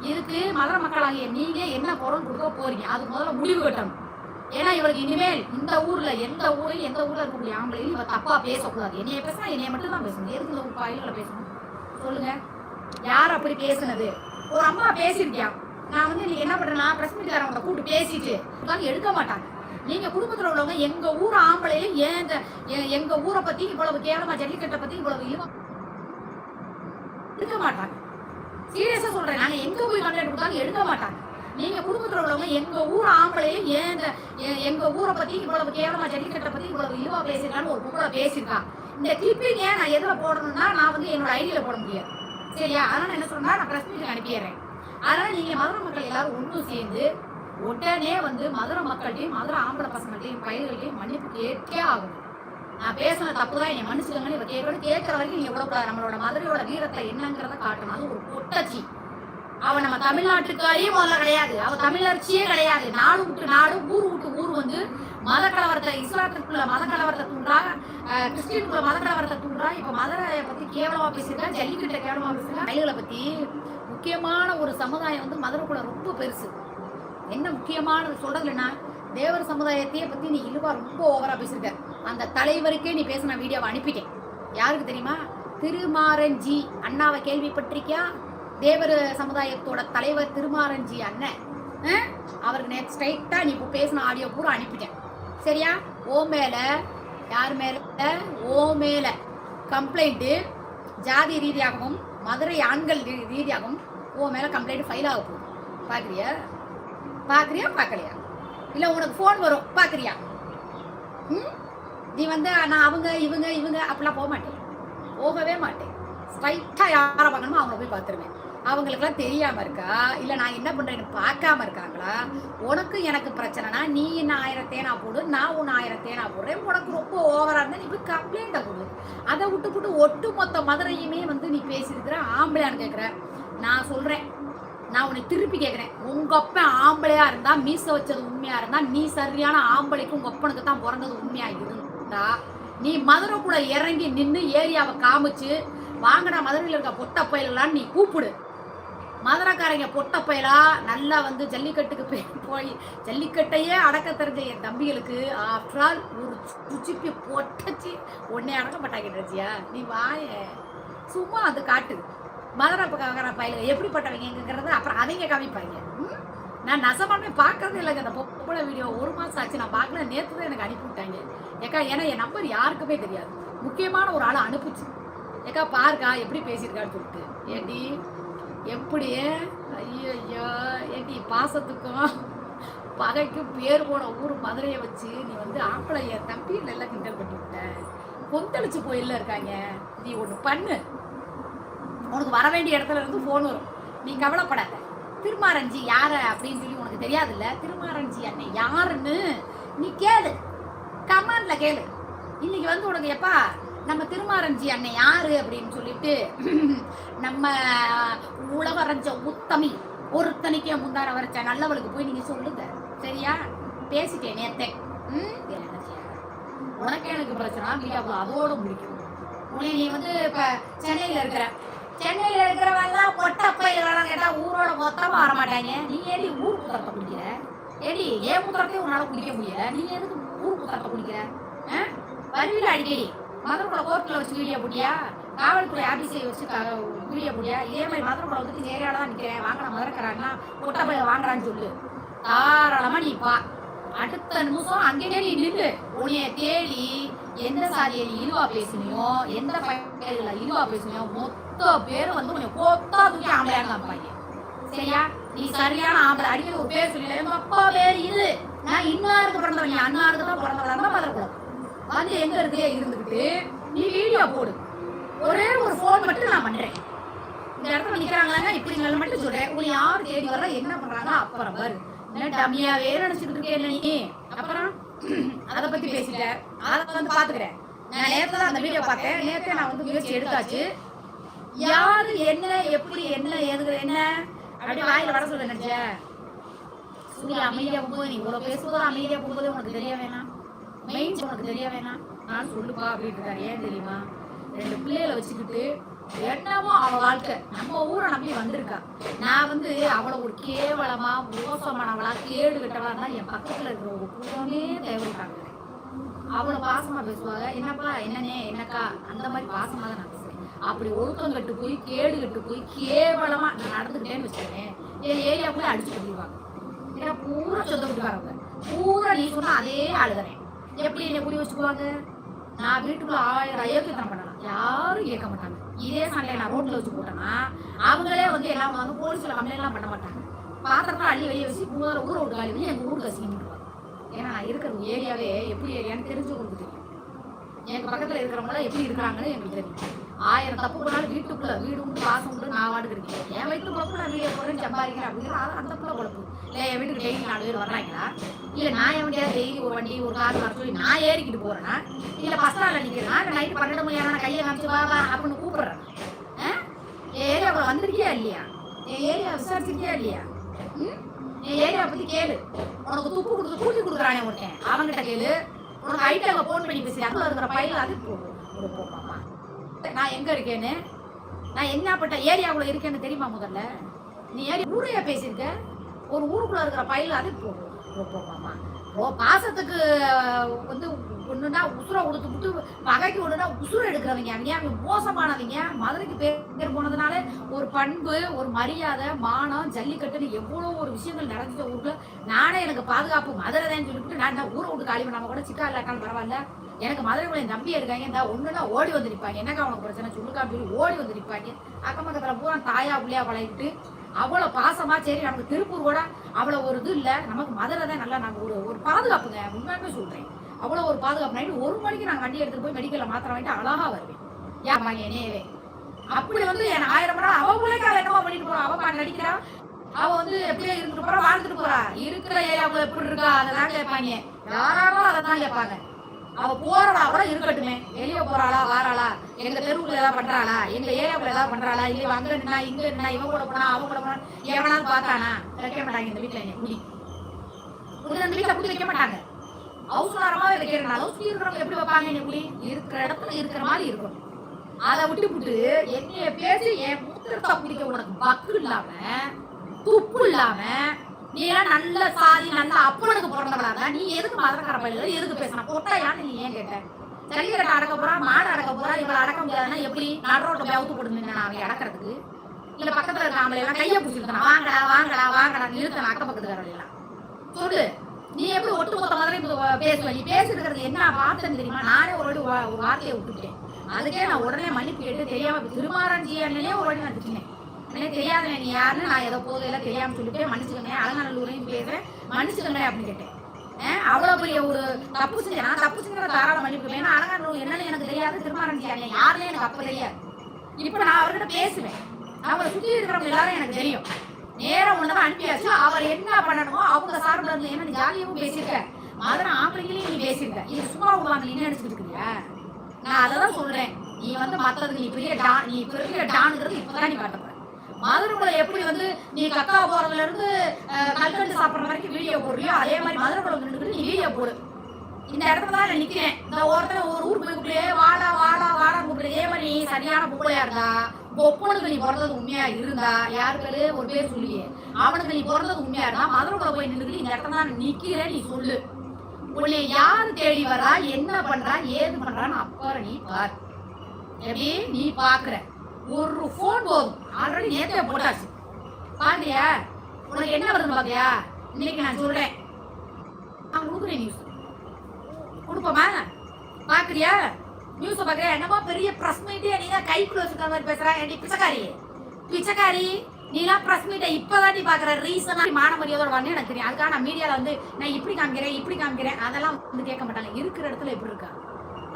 இதுக்கு மதுரை மக்களாகிய நீங்க என்ன குரல் கொடுக்க போறீங்க? அது முதல்ல முடிவு கட்டணும். ஏன்னா இவளுக்கு இனிமேல் இந்த ஊர்ல எந்த ஊர்ல இருக்கக்கூடிய ஆம்பளையும் இவ தப்பா பேசக்கூடாது. என்னைய பேசினா என்னைய மட்டும் தான் பேசணும். எதுக்கு இந்த பயில்களை பேசணும் சொல்லுங்க? யார் அப்படி பேசுனது? ஒரு அம்மா பேசியிருக்கியா, நான் வந்து நீங்க என்ன பண்றேன்னா பிரஸ் மீட்காரவங்களை கூப்பிட்டு பேசிட்டு எடுக்க மாட்டாங்க. நீங்க குடும்பத்துல உள்ளவங்க எங்க ஊர் ஆம்பளையும் ஏன் எங்க ஊரை பத்தி இவ்வளவு கேவலமா, ஜல்லிக்கட்டை பத்தி இவ்வளவு இழிவா எடுக்க மாட்டாங்க. சீரியஸா சொல்றேன், நாங்க எங்க போய் கம்ப்ளைண்ட் கொடுத்தாலும் எடுக்க மாட்டாங்க. நீங்க குடும்பத்துல உள்ளவங்க எங்க ஊர் ஆம்பளையும் ஏன் எங்க ஊரை பத்தி இவ்வளவு கேவலமா, ஜல்லிக்கட்டை பத்தி இவ்வளவு இழிவா பேசிருக்கான்னு ஒரு பொம்பளை பேசியிருக்கா. இந்த கிளிப்பிங் ஏன் நான் எதுல போடணும்னா, நான் வந்து என்னோட ஐடியில போட முடியாது, சரியா? அதனால என்ன சொன்னா, நான் பிரஸ் மீட்டுக்கு அனுப்பிடுறேன். அதனால நீங்க மதுரை மக்கள் எல்லாரும் ஒன்று சேர்ந்து உடனே வந்து மதுரை மக்கள்கிட்டையும் மதுரை ஆம்பளை பசங்கள்டையும் பயிர்கள்டையும் மன்னிப்பு கேட்டே ஆகும். நான் பேசின தப்பு தான், என்னை மன்னிச்சுக்கங்கன்னு இவ கேட்கணும். கேட்கற வரைக்கும் நீங்க விடக்கூடாது. நம்மளோட மதுரையோட வீரத்தை என்னங்கிறத காட்டணும். அது ஒரு பொட்டச்சி. அவன் நம்ம தமிழ்நாட்டுக்காரியே முதல்ல கிடையாது, அவ தமிழர்ச்சியே கிடையாது. நாடு விட்டு நாடு, ஊர் விட்டு ஊர் வந்து மத கலவரத்தை, இஸ்லாத்துக்குள்ள மத கலவரத்தை தூண்டா, கிறிஸ்டியனுக்குள்ள மத கலவரத்தை தூண்டா. இப்ப மதுரை பத்தி கேவலமா பேசியிருக்கா, ஜல்லிக்கட்டை கேவலமா பேசியிருக்கா. மயில்களை பத்தி முக்கியமான ஒரு சமுதாயம் வந்து மதுரைக்குள்ள ரொம்ப பெருசு. என்ன முக்கியமானது சொல்றதுன்னா, தேவர் சமுதாயத்தையே பத்தி நீ இழுவா ரொம்ப ஓவரா பேசியிருக்க. அந்த தலைவருக்கே நீ பேசின வீடியோவை அனுப்பிட்டேன். யாருக்கு தெரியுமா? திருமாரஞ்சி அண்ணாவை கேள்விப்பட்டிருக்கியா? தேவர் சமுதாயத்தோட தலைவர் திருமாரஞ்சி அண்ணன். அவருக்கு நேற்று ஸ்ட்ரைட்டா நீ இப்போ பேசின ஆடியோ பூரா அனுப்பிட்டேன், சரியா? ஓ மேல, யார் மேல? ஓ மேல கம்ப்ளைண்ட்டு ஜாதி ரீதியாகவும் மதுரை ஆண்கள் ரீதியாகவும் ஓ மேல கம்ப்ளைண்ட் ஃபைல் ஆக போகுது. பார்க்கலையா? இல்லை உனக்கு ஃபோன் வரும், பார்க்குறியா? நீ வந்து நான் அவங்க இவங்க அப்படிலாம் போகவே மாட்டேன். ஸ்ட்ரைட்டாக யாரை பார்க்கணுமோ அவங்கள போய் பார்த்துருவேன். அவங்களுக்குலாம் தெரியாமல் இருக்கா, இல்லை நான் என்ன பண்ணுறேன்னு பார்க்காம இருக்காங்களா? உனக்கு எனக்கு பிரச்சனைனா நீ என்ன 1000 தேனா போடு, நான் உன்னை 1000 தேனா போடுறேன். உனக்கு ரொம்ப ஓவராக இருந்தால் நீ போய் கம்ப்ளைண்ட்டை கொடு. அதை விட்டு ஒட்டு மொத்த மதுரையுமே வந்து நீ பேசியிருக்கிற ஆம்பளையான்னு கேட்குற. நான் சொல்கிறேன், நான் உன்னை திருப்பி கேட்குறேன், உங்க அப்பன் ஆம்பளையா இருந்தா, மீச வச்சது உண்மையா இருந்தா, நீ சரியான ஆம்பளைக்கு உங்க அப்பனுக்கு தான் பிறந்தது உண்மையா இருந்தா, நீ மதுரைக்குள்ள இறங்கி நின்று ஏரியாவை காமிச்சு வாங்கடா மதுரையில் இருக்க பொட்ட பயலான்னு நீ கூப்பிடு. மதுரைக்காரங்க பொட்ட பயலா நல்லா வந்து ஜல்லிக்கட்டுக்கு போய் ஜல்லிக்கட்டையே அடக்க தெரிஞ்ச என் தம்பிகளுக்கு ஆஃப்டர் ஆல் ஒரு சுச்சிப்பி பொட்டச்சு உடனே அடக்க மாட்டாங்க. நீ வாய சும்மா அது காட்டு. மதுரை பயில எப்படிப்பட்டவங்கிறத அப்புறம் அவங்க காமிப்பாங்க. நான் நசமானே பார்க்கறதே இல்லைங்க அந்த பொம்பளை வீடியோ. 1 மாதம் ஆச்சு நான் பார்க்கல. நேற்று தான் எனக்கு அனுப்பி விட்டாங்க. ஏக்கா ஏன்னா என் நம்பர் யாருக்குமே தெரியாது. முக்கியமான ஒரு ஆள் அனுப்பிச்சு, ஏக்கா பாருக்கா எப்படி பேசியிருக்கான்னு சொல்லிட்டு. ஏடி எப்படி ஐயோ ஐயோ ஏடி பாசத்துக்கும் பகைக்கும் பேர் போன ஊர் மதுரையை வச்சு நீ வந்து ஆம்பளை என் தம்பியில் எல்லாம் கிண்டல் பண்ணி விட்ட. கொந்தளிச்சு போயில இருக்காங்க. நீ ஒன்று பண்ணு, உனக்கு வர வேண்டிய இடத்துல இருந்து ஃபோன் வரும். நீ கவலைப்படாத. திருமாரஞ்சி யாரு அப்படின்னு சொல்லி உனக்கு தெரியாதுல்ல. திருமாரஞ்சி அண்ணன் யாருன்னு நீ கேளு, கமெண்ட்ல கேளு. இன்னைக்கு வந்து உனக்கு எப்பா நம்ம திருமாரஞ்சி அண்ணன் யாரு அப்படின்னு சொல்லிட்டு நம்ம உலகரஞ்ச உத்தமி ஒருத்தனைக்கே முந்தார வரைச்ச நல்லவளுக்கு போய் நீங்க சொல்லுங்க. சரியா? பேசிட்டேன் நேத்தே. உனக்கு எனக்கு பிரச்சனை வீட்டாக்குள்ள அதோட முடிக்கும். உன்னை நீ வந்து இப்ப சென்னையில இருக்கிறவெல்லாம் பொட்டப்பையிலாம் கேட்டா ஊரோட மொத்தமா வர மாட்டாங்க. நீ ஏடி ஊர் புத்தரத்தை குடிக்கிற? ஏடி ஏன் புத்தரத்தையும் உன்னால குடிக்க முடியல. நீ எதுக்கு ஊர் புத்தரத்தை குடிக்கிற? வருவில அடிக்கடி மதுரைக்குள்ள கோர்ட்டில் வச்சு வீடியோ போட்டியா? காவல்துறை ஆபீஸை வச்சு வீடியோ போட்டியா? இதே மாதிரி மதுரைக்குள்ள வந்துட்டு இந்த ஏரியாவில் தான் நிற்கிறேன், வாங்கின மதுரைக்காரன்னா பொட்டப்பையில வாங்குறான்னு சொல்லு. தாராளமா நீ பா. அடுத்த நிமிஷம் அங்கேயே நீ நில்லு. உன்னைய தேடி எந்த சாதியை நீ இழிவா பேசினியோ, எந்த பயிர்களை இழிவா பேசினியோ, மொத்த பேரும் வந்து உன்னை கொத்தா தூக்கி ஆம்பளையாங்க காமிப்பாங்க. சரியா? நீ சரியான ஆம்பளை. அடிக்கடி ஒரு பேர் சொல்லல, எங்க அப்பா பேர் இது, நான் இன்னாருக்கு பிறந்தவன், நீ அன்னாருக்கு தான் பிறந்தவளா மதுரைக்குள்ள வந்து எங்க இருக்கே இருந்துக்கிட்டு நீ வீடியோ போடு. ஒரே ஒரு ஃபோன் மட்டும் நான் பண்றேன். இந்த இடத்துல நிக்கிறாங்களாங்க இப்படிங்கள மட்டும் சொல்றேன். உன்னை யார் தேடி வர்ற என்ன பண்றாங்க அப்புறம் பாரு. டம்மியாவே நினைச்சிட்டு இருக்கேன் நீ. அப்புறம் அதை பத்தி பேசிட்டேன். அதை வந்து பாத்துக்கிறேன். நான் நேரத்தை தான் அந்த வீடியோ பார்த்தேன். நேரத்தை நான் வந்து முயற்சி எடுத்தாச்சு. யாரு என்ன எப்படி என்ன ஏதுகிற என்ன அப்படியே வாயில வர சொல்ல நினைச்ச. சூரிய அமைதியா போகும்போது நீ இவ்வளவு பேசுவதோ அமைதியா போகும்போது உனக்கு தெரிய வேணாம். மெயின் உனக்கு தெரிய வேணாம். நான் சொல்லுப்பா அப்படின்னு இருக்காரு. ஏன் தெரியுமா? 2 பிள்ளைகளை வச்சுக்கிட்டு என்னமோ அவ வாழ்க்கை நம்ம ஊரை நம்பி வந்திருக்கா. நான் வந்து அவளை ஒரு கேவலமா மோசமானவளா கேடு கட்டவளா தான் என் பக்கத்துல இருக்கிற ஒரு பூனே தேவைட்டாங்க. அவளை பாசமா பேசுவாங்க. என்னப்பா என்னன்னே என்னக்கா அந்த மாதிரி பாசமா தான் நான் பேசுவேன். அப்படி ஒழுக்கம் கட்டு போய் கேடு கட்டு போய் கேவலமா நான் நடந்துக்கிட்டேன்னு வச்சுக்கேன். என் ஏரியாவுக்குள்ள அடிச்சு பண்ணிடுவாங்க. ஏன்னா பூரா சொந்த விட்டுக்காரவங்க பூரா நீ சொன்னா அதே ஆளுகிறேன். எப்படி என்னை குடி வச்சுக்குவாங்க? நான் வீட்டுக்குள்ள 1000 அயோக்கியத்தனம் பண்ணலாம், யாரும் கேட்க மாட்டாங்க. இதே சண்டையை நான் ரோட்ல வச்சு போட்டேன்னா அவங்களே வந்து எல்லாம் வந்து போலீஸ்ல கம்ப்ளைண்ட் எல்லாம் பண்ண மாட்டாங்க. பாத்திரத்தை அள்ளி வெளியே வச்சு ஊரை விட்டு காலி பண்ணி எங்க ஊருக்கு கசிக்கிட்டுருவாங்க. ஏன்னா நான் இருக்கிற ஏரியாவே எப்படி ஏரியான்னு தெரிஞ்சவங்களுக்கு தெரியும். எங்க பக்கத்துல இருக்கிறவங்க எப்படி இருக்கிறாங்கன்னு எனக்கு தெரியும். 1000 தப்பு பண்ணாலும் வீட்டுக்குள்ள வீடு உண்டு வாசம் உண்டு நான் வாடுக்கு இருக்கேன். என் வயிற்று குழப்பு நான் வீடியோ போடுறேன்னு சம்பாதிக்கிறேன் அப்படிங்கிற அந்த புள்ள குழப்பு. இல்லை என் வீட்டுக்கு டெய்லி 4 பேர் வர்றாங்களா? இல்லை நான் என் வண்டியா டெய்லி ஒரு வண்டி ஒரு கார் வர சொல்லி நான் ஏறிக்கிட்டு போறேன்னா? இல்லை பஸ் ஸ்டாண்ட்ல நிற்கிறேன்னா இல்லை நைட்டு 12 மணி நான் கையை காமிச்சு வா வா அப்படின்னு கூப்பிடுறேன். என் ஏரியாவை வந்திருக்கியா இல்லையா? என் ஏரியா விசாரிச்சிருக்கியா இல்லையா? என் ஏரியாவை பத்தி கேளு. உனக்கு துப்பு கொடுத்து கூட்டி கொடுக்குறானே ஒருத்தன் அவங்ககிட்ட கேளு. உனக்கு ஐட்டாங்க போன் பண்ணி பேசி அங்கே இருக்கிற பையில அது போப்பாமா. நான் எங்க இருக்கேன்னு நான் என்னப்பட்ட ஏரியாவுல இருக்கேன்னு தெரியுமா? முதல்ல நீ ஊரையா பேசியிருக்க. ஒரு ஊருக்குள்ள இருக்கிற பயில அது போப்பாமா. பாசத்துக்கு வந்து ஒண்ணுன்னா உசுரை கொடுத்து விட்டு பகைக்கு ஒண்ணுன்னா உசுரை எடுக்கிறவங்க அவங்க மோசமானவங்க. மதுரைக்கு பேர் போனதுனால ஒரு பண்பு ஒரு மரியாதை மானம் ஜல்லிக்கட்டுன்னு எவ்வளோ ஒரு விஷயங்கள் நடந்துட்ட ஊருக்குள்ள நானே எனக்கு பாதுகாப்பு மதுரை தான் சொல்லிவிட்டு நான் ஊரை விட்டு காலி பண்ணாம கூட சிக்கா இல்லாட்டாலும் பரவாயில்ல. எனக்கு மதுரைக்குள்ள நம்பி இருக்காங்க. இந்த ஒண்ணுன்னா ஓடி வந்து நிற்பாங்க. என்னக்கா அவனுக்கு பிரச்சனை சொல்லுக்கான்னு சொல்லி ஓடி வந்து நிற்பாங்க. அக்கம் பக்கத்துல பூரா தாயா புள்ளியா பழகிட்டு அவ்வளோ பாசமா. சரி நமக்கு திருப்பூர் கூட அவ்வளோ ஒரு இது இல்லை, நமக்கு மதுரை தான் நல்லா நாங்கள் ஒரு பாதுகாப்புங்க. உண்மையுமே சொல்றேன். அவ்வளோ ஒரு பாதுகாப்பு. நைட்டு 1 மணிக்கு நாங்கள் வண்டி எடுத்துட்டு போய் மெடிக்கல்ல மாத்திரம் வாங்கிட்டு அழகா வருவேன். ஏமாங்க என்னையவே அப்படி வந்து என் 1000 மணி நேரம் அவ பிள்ளைக்கு அவள் என்னமா பண்ணிட்டு போறான். அவ நடிக்கிறா. அவ வந்து எப்படியே இருந்துட்டு போறா வாழ்ந்துட்டு போறா. இருக்கிற ஏரியாவுக்குள்ள எப்படி இருக்கா அதெல்லாம் கேட்பாங்க. யாராலும் அதை தான் கேட்பாங்க. அவ போறடா கூட இருக்கட்டுமே. வெளியே போறாளா வாராளா எங்க தெருவுக்குள்ள ஏதாவது பண்றாளா எங்க ஏரியாவுக்குள்ள ஏதாவது பண்றாளா இல்ல அங்க நின்னா இங்க நின்னா இவன் கூட போனா அவன் கூட போனா எவனாலும் பார்த்தானா வைக்க மாட்டாங்க. இந்த வீட்டுல குடி அந்த வீட்டுல குடி வைக்க மாட்டாங்க. அவசரமாவே வைக்கிறனாலும் சுத்தி இருக்கிறவங்க எப்படி வைப்பாங்க? என்ன குடி இருக்கிற இடத்துல இருக்கிற மாதிரி இருக்கணும். அதை விட்டு என்னைய பேசி என் மூத்திரத்தை குடிக்க உனக்கு பக்கு இல்லாம துப்பு இல்லாம நீ எல்லாம் நல்ல சாதி நல்ல அப்பனுக்கு பிறந்தவளாங்க. நீ எதுக்கு மதுரக்கார பயில எதுக்கு பேசின பொட்டையான்னு நீ ஏன் கேட்ட? ஜல்லிக்கட்டை அடக்க போறா மாடு அடக்க போறா இவளை அடக்க முடியாதுன்னா எப்படி நடுரோட்டை போய் அவுத்து போட்டு நின்னா அவங்க அடக்கிறதுக்கு? இல்ல பக்கத்துல இருக்க ஆம்பளை எல்லாம் கையை பிடிச்சிருக்கா வாங்கடா வாங்கடா வாங்கடா நிறுத்தணும் அக்க பக்கத்துக்காரங்க எல்லாம் சொல்லு. நீ எப்படி ஒட்டுமொத்த மாதிரி பேசுவ? நீ பேசிருக்கிறது என்ன வார்த்தைன்னு தெரியுமா? நானே ஒரு வார்த்தையை விட்டுட்டேன். அதுக்கே நான் உடனே மன்னிப்பு கேட்டு தெரியாம திருமாரஞ்சி அண்ணனே ஒரு வாட்டி நான் திட்டினேன். எனக்கு தெரியாதுண்ணே நீ யாருன்னு, நான் ஏதோ போதையெல்லாம் தெரியாம சொல்லிட்டு மன்னிச்சுக்கோங்க, அலங்காநல்லூரையும் பேசுறேன் மன்னிச்சுக்கோங்க அப்படின்னு கேட்டேன். அவ்வளவு பெரிய ஒரு தப்பு செஞ்சேன். நான் தப்பு செஞ்ச தாராள மன்னிப்பு. ஏன்னா அலங்காநல்லூர் என்னன்னு எனக்கு தெரியாது, திருமாரஞ்சி அண்ணன் யாருன்னு எனக்கு அப்ப தெரியாது. இப்ப நான் அவர்கிட்ட பேசுவேன். அவரை சுற்றி இருக்கிறவங்க எல்லாரும் எனக்கு தெரியும். நேரம் ஒண்ணுதான் அனுப்பியாச்சு. அவர் என்ன பண்ணணுமோ அவங்க சார்பில் இருந்து, ஏன்னா நீ ஜாலியாவும் பேசியிருக்க, மதுரை ஆம்பளைங்களையும் நீ பேசியிருக்க. இது சும்மா விடுவாங்க நீ நினைச்சுட்டு இருக்கிறியா? நான் அதான் சொல்றேன். நீ மத்ததுக்கு நீ பெரிய டானுங்கிறது இப்பதான் நீ காட்டப்படுற. மதுரைக்குள்ள எப்படி நீ கக்கா போறதுல இருந்து கல்கண்டு சாப்பிடுற வரைக்கும் வீடியோ போடுறியோ, அதே மாதிரி மதுரைக்குள்ள நின்றுட்டு நீ வீடியோ போடு. இந்த இடத்துல தான் நான் நிக்கிறேன். இந்த ஒருத்தர் ஒரு ஊர் போய் கூப்பிட்டு வாடா வாடா வாடா கூப்பிட்டு, இதே மாதிரி நீ சரியான பொம்பளையா இருந்தா, பொப்பனுக்கு நீ பிறந்தது உண்மையா இருந்தா, யாரு பேரு ஒரு பேர் சொல்லியே, அவனுக்கு நீ பிறந்தது உண்மையா இருந்தா மதுரைக்குள்ள போய் நின்றுட்டு இந்த இடத்துல தான் நிக்கிறேன் நீ சொல்லு. உன்னை யாரு தேடி வரா, என்ன பண்றா, ஏது பண்றான்னு அப்புறம் நீ பாரு. எப்படி நீ பாக்குற ஒரு போன் போதும். ஆல்ரெடி நேத்தே போட்டாச்சு பாத்தியா? உனக்கு என்ன வருது பாத்தியா? இன்னைக்கு நான் சொல்றேன், நான் கொடுக்குறேன் நியூஸ் கொடுப்போமா? பாக்குறியா நியூஸ் பாக்குறியா? என்னமா பெரிய பிரஸ் மீட்டே நீங்க கைக்குள்ள வச்சுக்கிற மாதிரி பேசுறா. ஏன்டி பிச்சைக்காரி நீலாம் பிரஸ் மீட்டை இப்பதான் நீ பாக்குற. ரீசனா மான மரியாதையோட வந்து எனக்கு தெரியும். அதுக்காக நான் மீடியால நான் இப்படி காமிக்கிறேன் அதெல்லாம் கேட்க மாட்டாங்க. இருக்கிற இடத்துல எப்படி இருக்கா?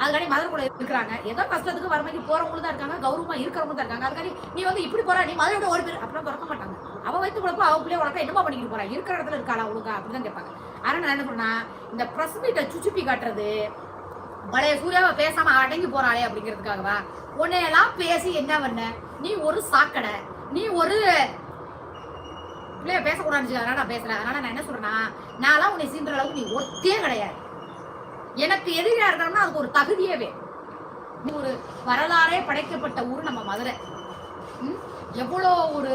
அதுக்காண்டி மதுரைக்குள்ள இருக்கிறாங்க. ஏதோ கஷ்டத்துக்கு வரமைக்கு போறவங்களும் தான் இருக்காங்க, கௌரவமா இருக்கிறவங்க தான் இருக்காங்க. அதுக்காண்டி நீ இப்படி போறா, நீ மதுரையோட ஒரு பேர் அப்படிலாம் திறக்க மாட்டாங்க. அவ வைத்து குழப்பம் அவ பிள்ளைய உனக்கு என்னமா பண்ணிக்கிட்டு போறா, இருக்கிற இடத்துல இருக்காளா ஒழுங்கா அப்படிதான் கேட்பாங்க. ஆனா நான் என்ன சொன்னா, இந்த பிரஸ் மீட்டை சுச்சுப்பி காட்டுறது பழைய சூர்யாவை பேசாம அடங்கி போறாளே அப்படிங்கிறதுக்காகவா? உன்னையெல்லாம் பேசி என்ன பண்ண? நீ ஒரு சாக்கடை, நீ ஒரு பிள்ளைய பேசக்கூடாதுன்னு அதனால நான் பேசுறேன். அதனால நான் என்ன சொல்றேன்னா, நான்லாம் உன்னை சீன்ற அளவுக்கு நீ ஒத்தே கிடையாது. எனக்கு எதிரியா இருக்கணும்னா அதுக்கு ஒரு தகுதியவே. ஒரு வரலாறே படைக்கப்பட்ட ஊர் நம்ம மதுரை. எவ்வளோ ஒரு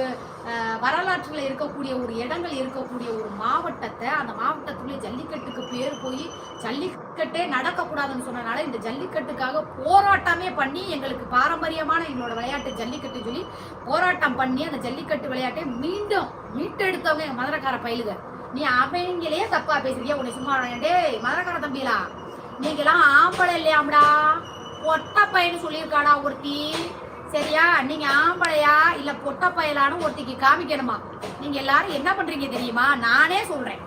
வரலாற்றில் இருக்கக்கூடிய ஒரு இடங்கள் இருக்கக்கூடிய ஒரு மாவட்டத்தை, அந்த மாவட்டத்துக்குள்ளே ஜல்லிக்கட்டுக்கு பேர் போய் ஜல்லிக்கட்டே நடக்கக்கூடாதுன்னு சொன்னனால இந்த ஜல்லிக்கட்டுக்காக போராட்டமே பண்ணி, எங்களுக்கு பாரம்பரியமான எங்களோட விளையாட்டு ஜல்லிக்கட்டு சொல்லி போராட்டம் பண்ணி அந்த ஜல்லிக்கட்டு விளையாட்டை மீண்டும் மீட்டெடுத்தவங்க எங்க மதுரைக்கார பயிலுக. நீ அவங்களே தப்பா பேசுறியா? உன்னை சும்மா டேய் மதுரைக்கார தம்பிலா, நீங்கெல்லாம் ஆம்பளை இல்லையாம்டா, பொட்ட பையன்னு சொல்லியிருக்காடா ஒருத்தி. சரியா? நீங்க ஆம்பளையா இல்ல பொட்ட பயலான்னு ஒருத்திக்கு காமிக்கணுமா? நீங்க எல்லாரும் என்ன பண்றீங்க தெரியுமா? நானே சொல்றேன்,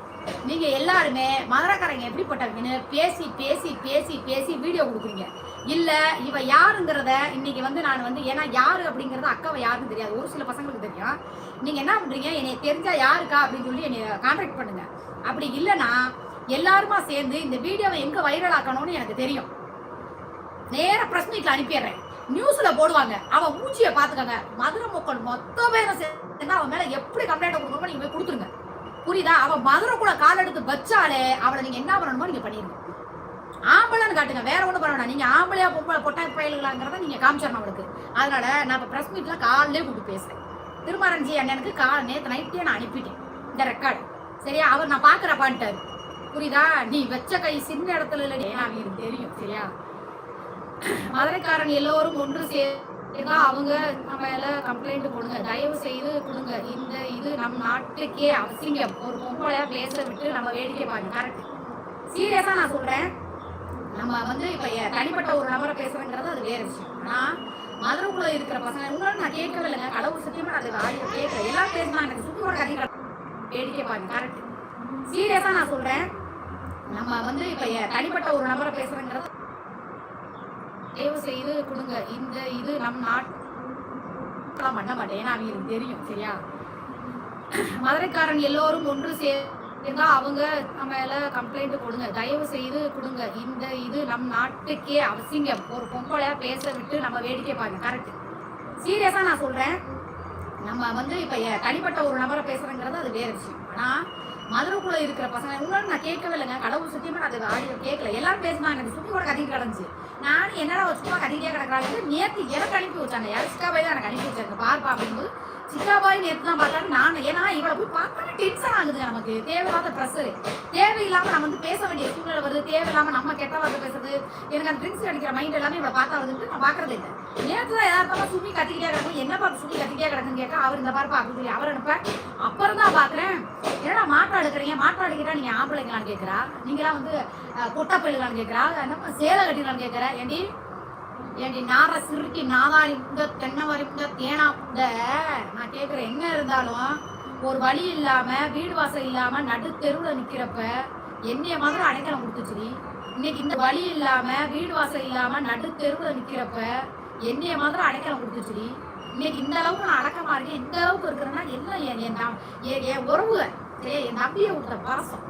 நீங்க எல்லாருமே மதுரைக்காரங்க எப்படிப்பட்டவங்கன்னு பேசி பேசி பேசி பேசி வீடியோ கொடுக்குறீங்க. இல்ல இவ யாருங்கிறத இன்னைக்கு நான் ஏன்னா யாரு அப்படிங்கறது அக்காவை யாருன்னு தெரியாது, ஒரு சில பசங்களுக்கு தெரியும். நீங்க என்ன பண்றீங்க, என்னை தெரிஞ்சா யாருக்கா அப்படின்னு சொல்லி என்னை கான்டாக்ட் பண்ணுங்க. அப்படி இல்லைன்னா எல்லாருமா சேர்ந்து இந்த வீடியோவை எங்க வைரல் ஆக்கணும்னு எனக்கு தெரியும். நேர பிரஸ் மீட்ல அனுப்பிடுறேன், நியூஸ்ல போடுவாங்க. அவன் மூச்சியை பாத்துக்கங்க. மதுரை மக்கள் மொத்த பேரை சேர்ந்து அவன் மேல எப்படி கம்ப்ளைண்ட் கொடுக்கணுமோ நீங்க போய் கொடுத்துருங்க. புரியுதா? அவன் மதுரை கூட கால் எடுத்து வச்சாலே அவளை நீங்க என்ன பண்ணணுமோ நீங்க பண்ணிருங்க. ஆம்பளைன்னு காட்டுங்க, வேற ஒண்ணு பண்ண வேணாம். நீங்க ஆம்பளையா பொம்பளை பொட்டை பயல்களாங்கிறத நீங்க காமிச்சிடணும் அவளுக்கு. அதனால நான் இப்ப பிரஸ் மீட்ல காலையிலே கூப்பிட்டு பேசுறேன். திருமாரஞ்சி அண்ணனுக்கு நேற்று நைட்டே நான் அனுப்பிட்டேன் இந்த ரெக்கார்டு. சரியா? அவர் நான் பாக்குறப்பான்ட்டாரு. புரியுதா? நீ வச்ச கை சின்ன இடத்துல இல்ல, எனக்கு தெரியும். சரியா? மதுரைக்காரன் எல்லோரும் ஒன்று சேர்ந்தா அவங்க மேல கம்ப்ளைண்ட் கொடுங்க, தயவு செய்து கொடுங்க. இந்த இது நம் நாட்டுக்கே அவசியம். ஒரு பொம்பளையா பேச விட்டு நம்ம வேடிக்கை பாருங்க. கரெக்ட், சீரியஸா நான் சொல்றேன். நம்ம இப்ப தனிப்பட்ட ஒரு நபரை பேசுறேங்கிறது அது வேற விஷயம். ஆனா மதுரைக்குள்ள இருக்கிற பசங்க உங்களால நான் கேட்கவே இல்லைங்க, கடவுள் சத்தியமா நான் அது ஆடியோ கேட்கல. எல்லாம் பேசினா எனக்கு சுத்தி வர கதை வேடிக்கை பாருங்க. கரெக்ட், சீரியஸா நான் சொல்றேன். நம்ம இப்ப தனிப்பட்ட ஒரு நபரை பேசுறேங்கிறது தயவு செய்து கொடுங்க. இந்த இது நம் நாட்டு பண்ண மாட்டேன், ஏன்னா அவங்களுக்கு தெரியும். சரியா? மதுரைக்காரன் எல்லோரும் ஒன்று சேர்ந்தா அவங்க மேல கம்ப்ளைண்ட் கொடுங்க, தயவு செய்து கொடுங்க. இந்த இது நம் நாட்டுக்கே அவசியம். ஒரு பொம்பளையா பேச விட்டு நம்ம வேடிக்கை பாருங்க. கரெக்ட், சீரியஸா நான் சொல்றேன். நம்ம இப்ப தனிப்பட்ட ஒரு நபரை பேசுறேங்கிறது அது வேற விஷயம். ஆனா மதுரைக்குள்ள இருக்கிற பசங்க உங்களால நான் கேட்கவே இல்லைங்க, கடவுள் சத்தியமா நான் அது ஆடியோ கேட்கல. எல்லாரும் பேசினா எனக்கு சுத்தி கூட கத்திட்டு கிடந்துச்சு. நான் என்னடா சும்மா கத்திட்டே கிடக்குறாங்க. நேற்று எனக்கு அனுப்பி வச்சாங்க, யார் சிக்காபாய் தான் எனக்கு அனுப்பி வச்சாங்க. பார்ப்பா அப்படிங்கும்போது சிக்காபாய் நேற்று தான் பார்த்தாரு. நான் ஏன்னா இவளை போய் பார்த்தா டென்ஷன் ஆகுது. நம்ம நமக்கு தேவையில்லாத ப்ரெஷர், தேவையில்லாம நம்ம வந்து பேச வேண்டிய சூழ்நிலை வருது, தேவையில்லாம நம்ம கெட்ட வார்த்தை பேசுறது. எனக்கு அந்த ட்ரிங்க்ஸ் அடிக்கிற மைண்ட் எல்லாமே இவ்வளவு பார்த்தா வந்துட்டு நான் பாக்குறதே இல்லை. நேற்று தான் எதார்த்தமா சுமி கத்திக்கிட்டே கிடக்கும், என்ன பார்த்து சுமி கத்திக்கிட்டே கிடக்குன்னு கேட்க அவர் இந்த பாருப்பா அப்படின்னு சொல்லி அவர் அனுப்ப. அப்புறம் தான் பாக்குறேன், என்னடா மாற்றம் எடுக்கிறீங்க, மாற்றம் எடுக்கிட்டா நீங்க ஆம்பளைங்களான்னு கேட்கிறா, நீங்களாம் வந்து பொட்டா பயிலுங்களான்னு கேட்கிறா, என்ன சேலை கட்டிங்களான்னு கேட்கிற. ஏண்டி நார சிறுக்கி நாதாரி இந்த தென்னவாரி இந்த தேனா இந்த நான் கேட்குறேன், என்ன இருந்தாலும் ஒரு வழி இல்லாம வீடு வாசல் இல்லாம நடு தெருவில் நிக்கிறப்ப என்னைய மாதிரி அடைக்கலம் கொடுத்துச்சுடி. இன்னைக்கு இந்த வழி இல்லாம வீடு வாசல் இல்லாம நடு தெருவில் நிக்கிறப்ப என்னைய மாதிரி அடைக்கலம் கொடுத்துச்சுடி. இன்னைக்கு இந்த அளவுக்கு நான் அடக்கமா இருக்கேன், இந்த அளவுக்கு இருக்கிறேன்னா எல்லாம் என் உறவு என் நம்பியை கொடுத்த பாசம்.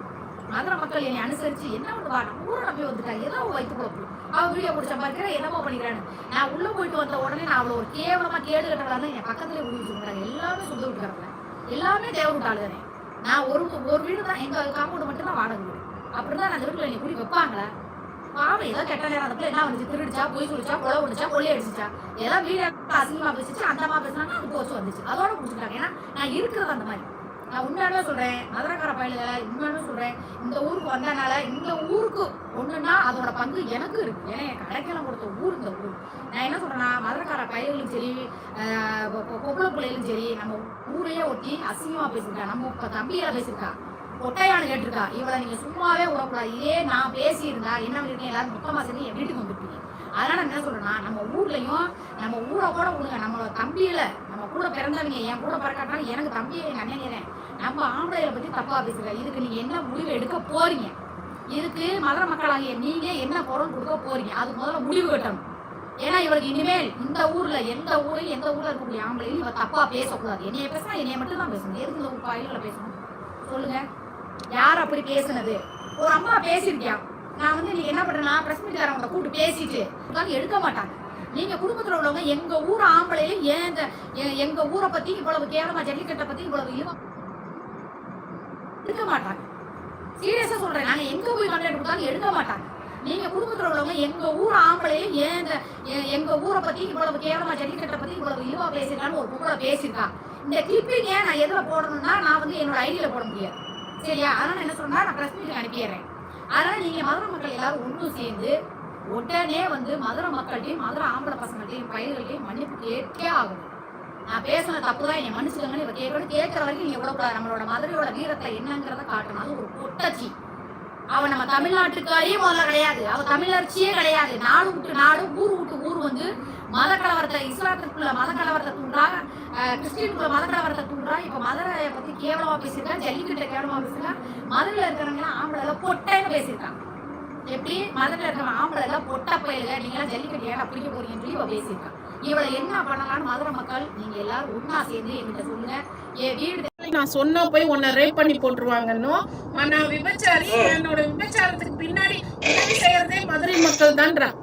மதுரை மக்கள் என்னை அனுசரிச்சு என்ன பண்ணுவா, நம்ம ஊரை நம்பி வந்துட்டா ஏதோ வயிற்று குழப்பு, அவள் வீடியோ பிடிச்ச பார்க்கிறேன் என்னமோ பண்ணிக்கிறான்னு. நான் உள்ள போயிட்டு வந்த உடனே நான் அவ்வளோ ஒரு கேவலமா கேடு கட்டலாம் என் பக்கத்துலேயே ஊடி வச்சுக்கிறாங்க. எல்லாமே சொந்த விட்டுறாங்க, எல்லாமே தேவை விட்டாளுதானே. நான் ஒரு வீடு தான், எங்க காம்பவுண்ட் மட்டும் தான் வாடகை வீடு. அப்படிதான் நான் அந்த வீட்டுல என்னை கூடி வைப்பாங்களா? பாவம் ஏதோ கெட்ட நேரம் அந்த என்ன வந்துச்சு, திருடிச்சா, பொய் சொல்லிச்சா, கொலை ஒடிச்சா, கொள்ளை அடிச்சுச்சா, ஏதாவது வீடு அசிங்கமா பேசிச்சு, அந்தமா பேசினாங்க, அது போச்சு வந்துச்சு, அதோட முடிச்சுட்டாங்க. ஏன்னா நான் இருக்கிறது அந்த மாதிரி. நான் உண்மையானவே சொல்றேன், மதுரைக்கார பயலுகளை உண்மையானவே சொல்றேன், இந்த ஊருக்கு வந்தனால இந்த ஊருக்கு ஒண்ணுன்னா அதோட பங்கு எனக்கு இருக்கு. ஏன்னா எனக்கு அடைக்கலம் கொடுத்த ஊர் இந்த ஊர். நான் என்ன சொல்றேன்னா, மதுரைக்கார பயல்களும் சரி, பொம்பளை பிள்ளைகளும் சரி, நம்ம ஊரையே ஒட்டி அசிங்கமா பேசியிருக்கா, நம்ம தம்பியில பேசியிருக்கா, ஒட்டையானு கேட்டிருக்கா. இவளை நீங்க சும்மாவே விடக்கூடாது. இதே நான் பேசியிருந்தா என்ன பண்ணிருக்கேன், எல்லாரும் மொத்தமா சேர்ந்து என் வீட்டுக்கு வந்துருப்பீங்க. அதனால என்ன சொல்றேன்னா, நம்ம ஊர்லயும் நம்ம ஊரை கூட விடுங்க, நம்மளோட தம்பியில நம்ம கூட பிறந்தவங்க, என் கூட பிறக்காட்டாலும் எனக்கு தம்பியை எங்க அண்ணன், நம்ம ஆம்பளைகளை பத்தி தப்பா பேசுறேன். இதுக்கு நீங்க என்ன முடிவு எடுக்க போறீங்க? இதுக்கு மதுரை மக்களாகிய நீங்க என்ன குரல் கொடுக்க போறீங்க? அது முதல்ல முடிவு கட்டணும். ஏன்னா இவளுக்கு இனிமேல் இந்த ஊர்ல எந்த ஊர்ல இருக்கக்கூடிய ஆம்பளையும் இவ தப்பா பேசக்கூடாது. என்னைய பேசினா என்னைய மட்டும் தான் பேசணும். எதுக்கு இந்த பாயில பேசணும் சொல்லுங்க? யார் அப்படி பேசுனது? ஒரு அம்மா பேசியிருக்கியா, நான் வந்து நீ என்ன பண்றேன்னா பிரஸ் மீட்காரவங்க கூப்பிட்டு பேசிட்டு எடுக்க மாட்டாங்க. நீங்க குடும்பத்துல உள்ளவங்க எங்க ஊர் ஆம்பளையில ஏன் எங்க ஊரை பத்தி இவ்வளவு கேவலமா, ஜல்லிக்கட்டை பத்தி இவ்வளவு இழிவா எடுக்க மாட்டாங்க. சீரியஸா சொல்றேன், நாங்க எங்க போய் கம்ப்ளைண்ட் கொடுத்தாலும் எடுக்க மாட்டாங்க. நீங்க குடும்பத்துல உள்ளவங்க எங்க ஊர் ஆம்பளையில ஏன் எங்க ஊரை பத்தி இவ்வளவு கேவலமா, ஜல்லிக்கட்டை பத்தி இவ்வளவு இழிவா பேசிருக்கான்னு ஒரு பொம்பளை பேசியிருக்கா. இந்த கிளிப்பிங்க நான் எதுல போடணும்னா நான் வந்து என்னோட ஐடியில போட முடியாது, சரியா? அதனால என்ன சொன்னா நான் பிரஸ் மீட்டுக்கு அனுப்பிடுறேன். அதனால நீங்க மதுரை மக்கள் எல்லாரும் ஒன்று சேர்ந்து உடனே வந்து மதுரை மக்கள்கிட்டையும் மதுரை ஆம்பளை பசங்கள்கிட்டையும் பயிர்கள்ட்டையும் மன்னிப்பு கேட்கே ஆகணும். நான் பேசின தப்பு தான், என்னை மன்னிச்சுக்கங்கன்னு இவ கேட்கணும். கேட்கற வரைக்கும் நீங்க விடக்கூடாது. நம்மளோட மதுரையோட வீரத்தை என்னங்கிறத காட்டணும். அது ஒரு பொட்டச்சி. அவன் நம்ம தமிழ்நாட்டுக்காரியே முதல்ல கிடையாது, அவ தமிழர்ச்சியே கிடையாது. நாடு விட்டு நாடு, ஊர் விட்டு ஊர் வந்து மத கலவரத்தை, இஸ்லாத்துக்குள்ள மத கலவரத்தை தூண்டா, கிறிஸ்டினுக்குள்ள மத கலவரத்தை தூண்டா. இப்ப மதுரையை பத்தி கேவலமா பேசியிருக்கான், ஜல்லிக்கட்டை கேவலமா பேசியிருக்கான். மதுரையில இருக்கிறவங்க ஆம்பளை எல்லாம் பொட்டைன்னு பேசியிருக்கான். எப்படி மதுரையில இருக்கிற ஆம்பளை எல்லாம் பொட்டா பயிலுங்க, நீங்க எல்லாம் ஜல்லிக்கட்டு ஏன்னா பிடிக்க போறீங்கன்னு சொல்லி இவ பேசியிருக்கான். இவளை என்ன பண்ணலாம்னு மதுரை மக்கள் நீங்க எல்லாரும் ஒன்னா சேர்ந்து என்கிட்ட சொல்லுங்க. என் வீடு நான் சொன்ன போய் உன்னை ரேப் பண்ணி போட்டுருவாங்கன்னு, நான் விபச்சாரி, என்னோட விபச்சாரத்துக்கு பின்னாடி உதவி செய்யறதே மதுரை மக்கள் தான்றான்.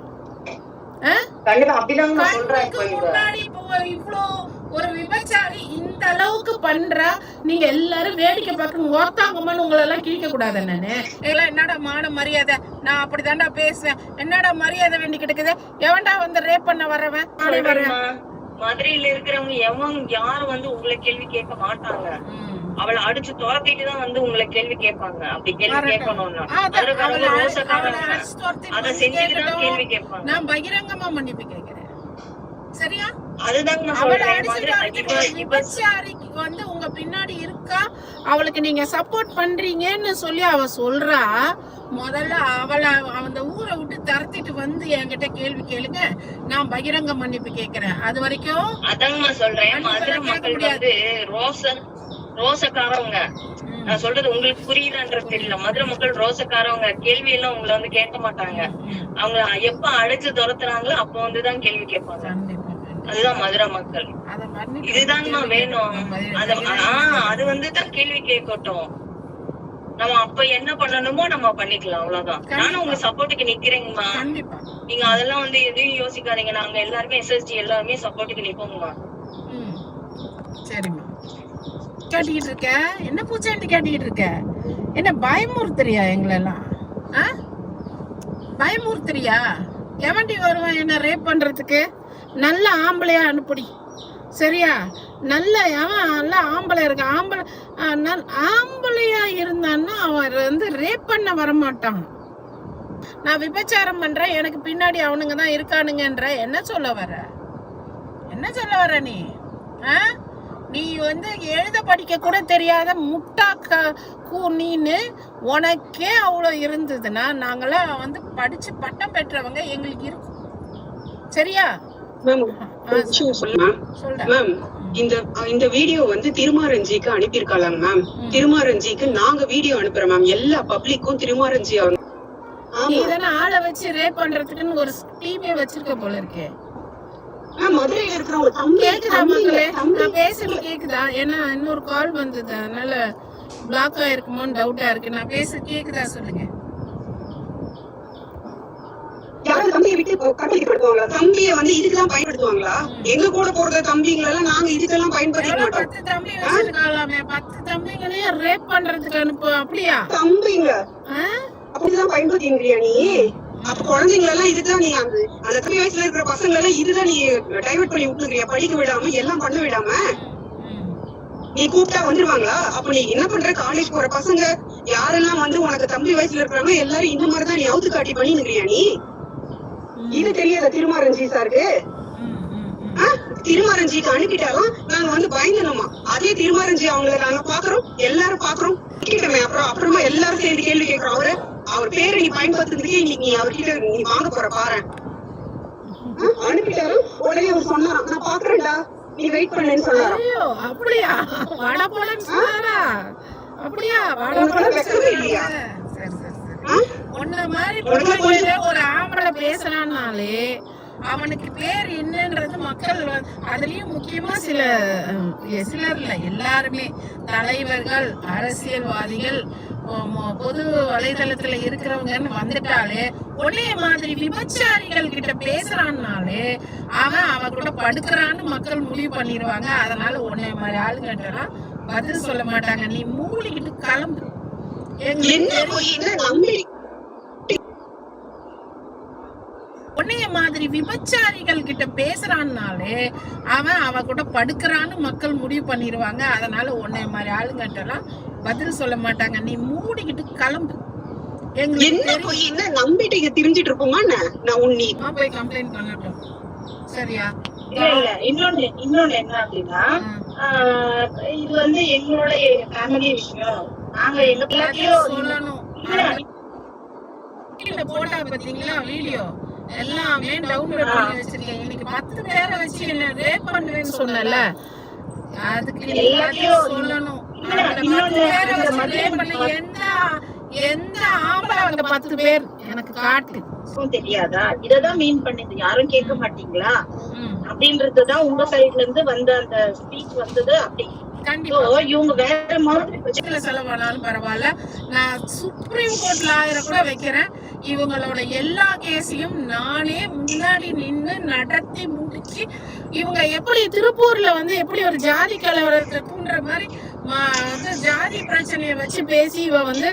முன்னாடி இவ்வளோ ஒரு விபச்சாரி இந்த அளவுக்கு பண்றா, நீங்க எல்லாரும் வேடிக்கை பார்க்கணும். ஓத்தாங்கம்மான்னு உங்களை எல்லாம் கிழிக்க கூடாது. நானு எல்லாம் என்னடா மான மரியாதை, நான் அப்படிதான்டா பேசுவேன், என்னடா மரியாதை வேண்டி கிடக்குது, எவன்டா வந்து ரேப் பண்ண வரவன்? மதுரையில இருக்கிறவங்க எவங்க யாரும் வந்து உங்களை கேள்வி கேட்க மாட்டாங்க. அவளை அடிச்சு துரத்திட்டு தான் வந்து உங்களை கேள்வி கேட்பாங்க. அப்படி கேள்வி கேட்கணும்னா அதை செஞ்சுட்டுதான் கேள்வி கேட்பாங்க. நான் பகிரங்கமா மன்னிப்பு கேட்கிறேன், சரியா? அதுதாங்க விபச்சாரிக்கு வந்து உங்க பின்னாடி இருக்கா, அவளுக்கு நீங்க சப்போர்ட் பண்றீங்கன்னு சொல்லி அவ சொல்றா. முதல்ல அவளை அந்த ஊரை விட்டு தரத்திட்டு வந்து என்கிட்ட கேள்வி கேளுங்க, நான் பகிரங்க மன்னிப்பு கேட்கிறேன். அது வரைக்கும் அதாங்க சொல்றேன். மதுரை மக்கள் வந்து ரோசக்காரவங்க. நான் சொல்றது உங்களுக்கு புரியுதான்றது தெரியல. மதுரை மக்கள் ரோசக்காரவங்க. கேள்வி எல்லாம் உங்களை வந்து கேட்க மாட்டாங்க. அவங்க எப்ப அடிச்சு துரத்துறாங்களோ அப்ப வந்துதான் கேள்வி கேட்பாங்க. அதுதான் மதுரை மக்கள். இதுதாங்கம்மா வேணும். அது வந்துதான் கேள்வி கேட்கட்டும். நம்ம அப்ப என்ன பண்ணணுமோ நம்ம பண்ணிக்கலாம், அவ்வளவுதான். நானும் உங்க சப்போர்ட்டுக்கு நிக்கிறேங்கம்மா. நீங்க அதெல்லாம் வந்து எதையும் யோசிக்காதீங்க. நாங்க எல்லாருமே SSG எல்லாருமே சப்போர்ட்டுக்கு நிப்போங்கம்மா. சரிம்மா. கேட்டுக்கிட்டு இருக்க என்ன பூச்சாண்டி கேட்டுக்கிட்டு இருக்க? என்ன பயமுறுத்துறியா எங்களெல்லாம்? பயமுறுத்துறியா? எவன்டி வருவான் என்ன ரேப் பண்றதுக்கு? நல்ல ஆம்பளையா அனுப்புடி, சரியா? நல்ல அவன் நல்ல ஆம்பளை இருக்கு. ஆம்பளையா இருந்தான்னா அவன் வந்து ரேப் பண்ண வரமாட்டான். நான் விபச்சாரம் பண்றேன், எனக்கு பின்னாடி அவனுங்க தான் இருக்கானுங்கன்ற என்ன சொல்ல வர நீ? நீ வந்து எழுத படிக்க கூட தெரியாத முட்டாக்கா நீன்னு உனக்கே அவ்வளோ இருந்ததுன்னா நாங்களாம் வந்து படிச்சு பட்டம் பெற்றவங்க, எங்களுக்கு இருக்கும். சரியா? மேம் இந்த வீடியோ வந்து திருமாரஞ்சிக்கு அனுப்பியிருக்காங்க மேம். திருமாரஞ்சிக்கு நாங்க வீடியோ அனுப்புறோம் மேம். எல்லா பப்ளிக்கும் திருமாரஞ்சி ஆளை வச்சு ரேப் பண்றதுக்குன்னு ஒரு டீமே வச்சிருக்க போல இருக்கே. மதுரையில இருக்கிறவங்க கேக்குதா மக்களே? நான் பேசுறது கேக்குதா? ஏன்னா இன்னொரு கால் வந்தது, அதனால பிளாக் ஆயிருக்குமோன்னு டவுட்டா இருக்கு. நான் பேச கேக்குதா சொல்லுங்க. யாரும் தம்பியை விட்டு கட்டளிக்கப்படுவாங்களா? தம்பியை வந்து இதுக்கெல்லாம் பயன்படுத்துவாங்களா? எங்க கூட போறத தம்பிங்களெல்லாம் நாங்க இதுக்கெல்லாம் பயன்படுத்திக்க மாட்டோம். 10 தம்பி வச்சிருக்காளாமே, 10 தம்பிங்களையும் ரேப் பண்றதுக்கு அனுப்பு. அப்படியா? தம்பிங்க அப்படிதான் பயன்படுத்திங்கிறியா நீ? அப்ப குழந்தைங்க எல்லாம் இதுதான் நீ அந்த தம்பி வயசுல இருக்கிற பசங்க எல்லாம் இதுதான் நீ டைவர்ட் பண்ணி விட்டுக்கிறியா? படிக்க விடாம எல்லாம் பண்ண விடாம நீ கூப்பிட்டா வந்துருவாங்களா? அப்ப நீ என்ன பண்ற? காலேஜ் போற பசங்க யாரெல்லாம் வந்து உனக்கு தம்பி வயசுல இருக்கிறாங்க எல்லாரும் இந்த மாதிரிதான் நீ அவுத்து காட்டி பண்ணிக்கிறியா நீ? இது தெரியாத திருமாரஞ்சி சாருக்கு? திருமாரஞ்சிக்கு அனுப்பிட்டாலும் நாங்க வந்து பயந்துனோமா? அதே திருமாரஞ்சி அவங்கள நாங்க பாக்குறோம், எல்லாரும் பாக்குறோம். அப்புறமா எல்லாரும் சேர்ந்து கேள்வி கேட்கிறோம். அவர் பேரை நீ பயன்படுத்துறதுக்கே இன்னைக்கு நீ அவர்கிட்ட நீ வாங்க போற பாரு. அனுப்பிட்டாலும் உடனே அவர் சொன்னாராம், நான் பாக்குறேன்டா, நீ வெயிட் பண்ணுன்னு சொன்னாராம். அப்படியா? வட போலன்னு சொன்னாரா? அப்படியா? வெக்கவே இல்லையா? உன்ன மாதிரி ஒரு ஆம்பளை பேசுறான்னாலே அவனுக்கு பேர் என்னன்றது மக்கள், அதுலயும் முக்கியமா சிலர் இல்ல எல்லாருமே, தலைவர்கள், அரசியல்வாதிகள், பொது வலைதளத்துல இருக்கிறவங்கன்னு வந்துட்டாலே உன்னைய மாதிரி விபச்சாரிகள் கிட்ட பேசுறான்னாலே அவன் கூட படுக்கிறான்னு மக்கள் முடிவு பண்ணிடுவாங்க. அதனால உன்னைய மாதிரி ஆளுங்கட்டெல்லாம் பதில் சொல்ல மாட்டாங்க. நீ மூடிக்கிட்டு கிளம்பு. உன்னைய மாதிரி விபச்சாரிகள் கிட்ட பேசுறான்னாலே அவன் கூட படுக்கிறான்னு மக்கள் முடிவு பண்ணிடுவாங்க. அதனால உன்னைய மாதிரி ஆளுங்கட்டெல்லாம் பதில் சொல்ல மாட்டாங்க. நீ மூடிக்கிட்டு கிளம்பு. நம்பிட்டு தெரிஞ்சிட்டு இருப்போமா? நான் போய் கம்ப்ளைண்ட் பண்ணட்டும். சரியா? இன்னொன்னு என்ன அப்படின்னா, இது வந்து எங்களோட ஃபேமிலி விஷயம். நாங்க எல்லாத்தையும் சொல்லணும். போட்டா பாத்தீங்களா வீடியோ எல்லாமே டவுன்லோட் பண்ணி வச்சிருக்கேன். இன்னைக்கு 10 பேரை வச்சு என்ன ரேப் பண்ணுவேன்னு சொன்னல, அதுக்கு எல்லாத்தையும் சொல்லணும். எந்த ஆம்பளை அந்த 10 பேர் எனக்கு காட்டு தெரியாதா? இததான் மீன் பண்ணுது, யாரும் கேட்க மாட்டீங்களா அப்படின்றதுதான் உங்க சைட்ல இருந்து வந்த அந்த ஸ்பீச் வந்தது. அப்படி இவங்க வேற மாதிரி செலவானாலும் பரவாயில்ல, நான் சுப்ரீம் கோர்ட்ல 1000 கூட வைக்கிறேன். இவங்களோட எல்லா கேஸையும் நானே முன்னாடி நின்று நடத்தி முடிச்சு, இவங்க எப்படி திருப்பூர்ல வந்து எப்படி ஒரு ஜாதி கலவரத்தை தூண்டுற மாதிரி ஜாதி பிரச்சனைய வச்சு பேசி இவ வந்து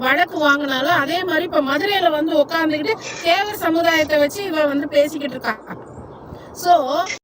வழக்கு வாங்கினாலும், அதே மாதிரி இப்ப மதுரையில வந்து உட்காந்துக்கிட்டு தேவர் சமுதாயத்தை வச்சு இவ வந்து பேசிக்கிட்டு இருக்கா. சோ